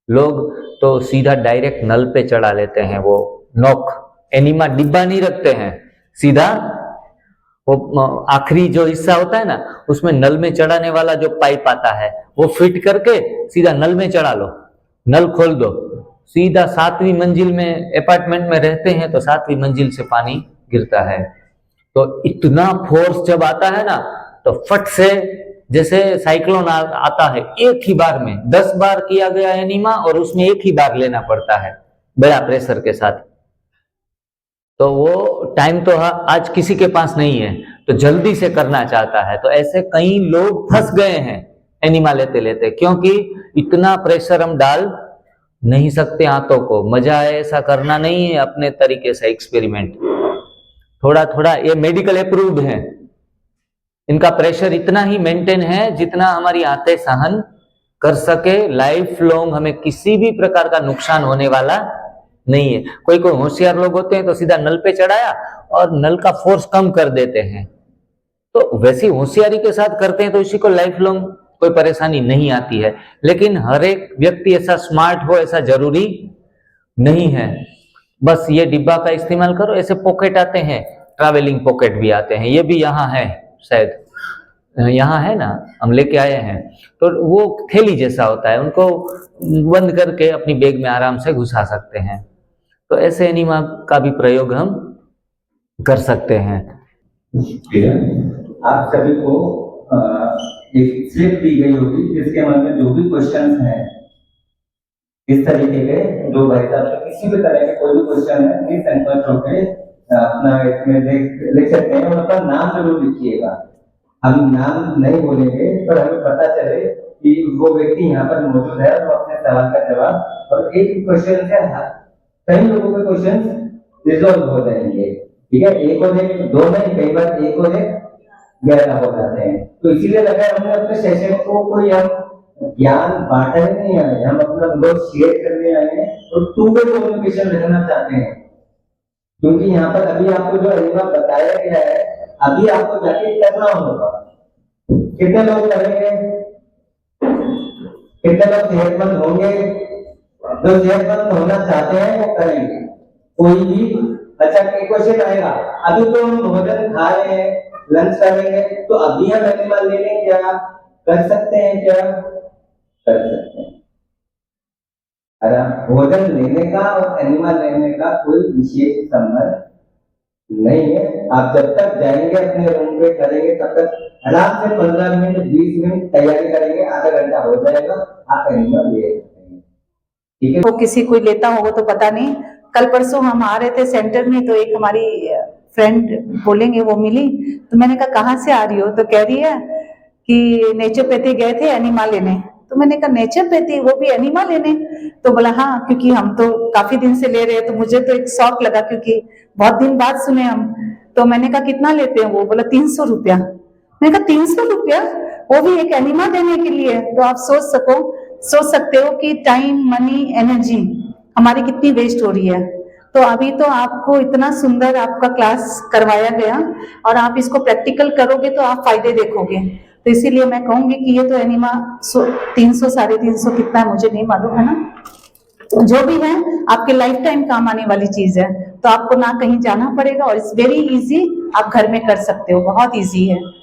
A: लोग तो सीधा डायरेक्ट नल पे चढ़ा लेते हैं, वो नोक एनिमा डिब्बा नहीं रखते हैं, सीधा वो आखिरी जो हिस्सा होता है ना, उसमें नल में चढ़ाने वाला जो पाइप आता है वो फिट करके सीधा नल में चढ़ा लो, नल खोल दो, सीधा 7वीं मंजिल में अपार्टमेंट में रहते हैं तो 7वीं मंजिल से पानी गिरता है। तो इतना फोर्स जब आता है ना तो फट से, जैसे साइक्लोन आता है, एक ही बार में 10 बार किया गया एनिमा और उसमें एक ही बार लेना पड़ता है बड़ा प्रेशर के साथ। तो वो टाइम तो आज किसी के पास नहीं है, तो जल्दी से करना चाहता है। तो ऐसे कई लोग फंस गए हैं एनिमा लेते लेते, क्योंकि इतना प्रेशर हम डाल नहीं सकते आंतों को। मजा है ऐसा करना नहीं है, अपने तरीके से एक्सपेरिमेंट थोड़ा थोड़ा। ये मेडिकल अप्रूव्ड है, इनका प्रेशर इतना ही मेंटेन है जितना हमारी आंतें सहन कर सके, लाइफ लॉन्ग हमें किसी भी प्रकार का नुकसान होने वाला नहीं है। कोई कोई होशियार लोग होते हैं तो सीधा नल पे चढ़ाया और नल का फोर्स कम कर देते हैं, तो वैसी होशियारी के साथ करते हैं तो इसी को लाइफ लॉन्ग कोई परेशानी नहीं आती है। लेकिन हर एक व्यक्ति ऐसा स्मार्ट हो ऐसा जरूरी नहीं है। बस ये डिब्बा का इस्तेमाल करो। ऐसे पॉकेट आते हैं, ट्रैवलिंग पॉकेट भी आते हैं, ये भी यहाँ है, शायद यहाँ है ना, हम लेके आए हैं। तो वो थैली जैसा होता है, उनको बंद करके अपनी बैग में आराम से घुसा सकते हैं। तो ऐसे एनिमा का भी प्रयोग हम कर सकते हैं।
E: आप सभी को एक स्लिप दी गई होगी जिसके मन में जो भी क्वेश्चंस हैं इस तरीके के, जो भाई साहब से किसी भी तरह के कोई भी क्वेश्चन है प्लीज संपर्क होकर अपना इसमें लिख सकते हैं और अपना नाम जरूर लिखिएगा। हम नाम नहीं बोलेंगे पर हमें पता चले कि वो व्यक्ति यहाँ पर मौजूद है और वो अपने सवाल का जवाब, और एक क्वेश्चन से कई लोगों के क्वेश्चन रिजॉल्व हो जाएंगे, ठीक है। एक और एक दो नहीं, कई बार एक और एक 11 हो जाते हैं। तो इसीलिए लगा हमने अपने सेशन को कोई हम ज्ञान बांटने नहीं आए, हम अपना अनुभव शेयर करने आए हैं और टू वे कम्युनिकेशन रखना चाहते हैं। क्योंकि यहाँ पर अभी आपको जो एनिमा बताया गया है अभी आपको जाके करना होगा। कितने लोग करेंगे, कितने लोग सेहतमंद होंगे? जो सेहतमंद होना चाहते हैं वो करेंगे। कोई भी अच्छा एक क्वेश्चन आएगा, अभी तो हम भोजन खा रहे हैं, लंच करेंगे, तो अभी हम एनिमा ले लें क्या? कर सकते हैं क्या? कर सकते हैं। भोजन लेने का और एनिमा लेने का कोई विशेष संबंध नहीं है। आप जब तक जाएंगे अपने रूम पे करेंगे तब तक आराम से 15 मिनट 20 मिनट तैयारी करेंगे, आधा घंटा हो जाएगा, आप एनिमा ले सकते हैं, ठीक है।
F: वो किसी कोई लेता होगा तो पता नहीं। कल परसों हम आ रहे थे सेंटर में तो एक हमारी फ्रेंड बोलेंगे वो मिली, तो मैंने कहा कहाँ से आ रही हो? तो कह रही है कि नेचुरोपैथी गए थे एनिमा लेने। तो मैंने कहा नेचुरोपैथी, वो भी एनिमा लेने? तो बोला हाँ, क्योंकि हम तो काफी दिन से ले रहे हैं। तो मुझे तो एक शौक लगा क्योंकि बहुत दिन बाद सुने हम। तो मैंने कहा कितना लेते हैं? वो बोला 300 रुपया। मैंने कहा 300 रुपया, वो भी एक एनिमा देने के लिए? तो आप सोच सकते हो कि टाइम, मनी, एनर्जी हमारी कितनी वेस्ट हो रही है। तो अभी तो आपको इतना सुंदर आपका क्लास करवाया गया और आप इसको प्रैक्टिकल करोगे तो आप फायदे देखोगे। तो इसीलिए मैं कहूंगी कि ये तो एनिमा 300 350 कितना है मुझे नहीं मालूम, है ना। जो भी है आपके लाइफ टाइम काम आने वाली चीज है। तो आपको ना कहीं जाना पड़ेगा और इट्स वेरी इजी, आप घर में कर सकते हो, बहुत इजी है।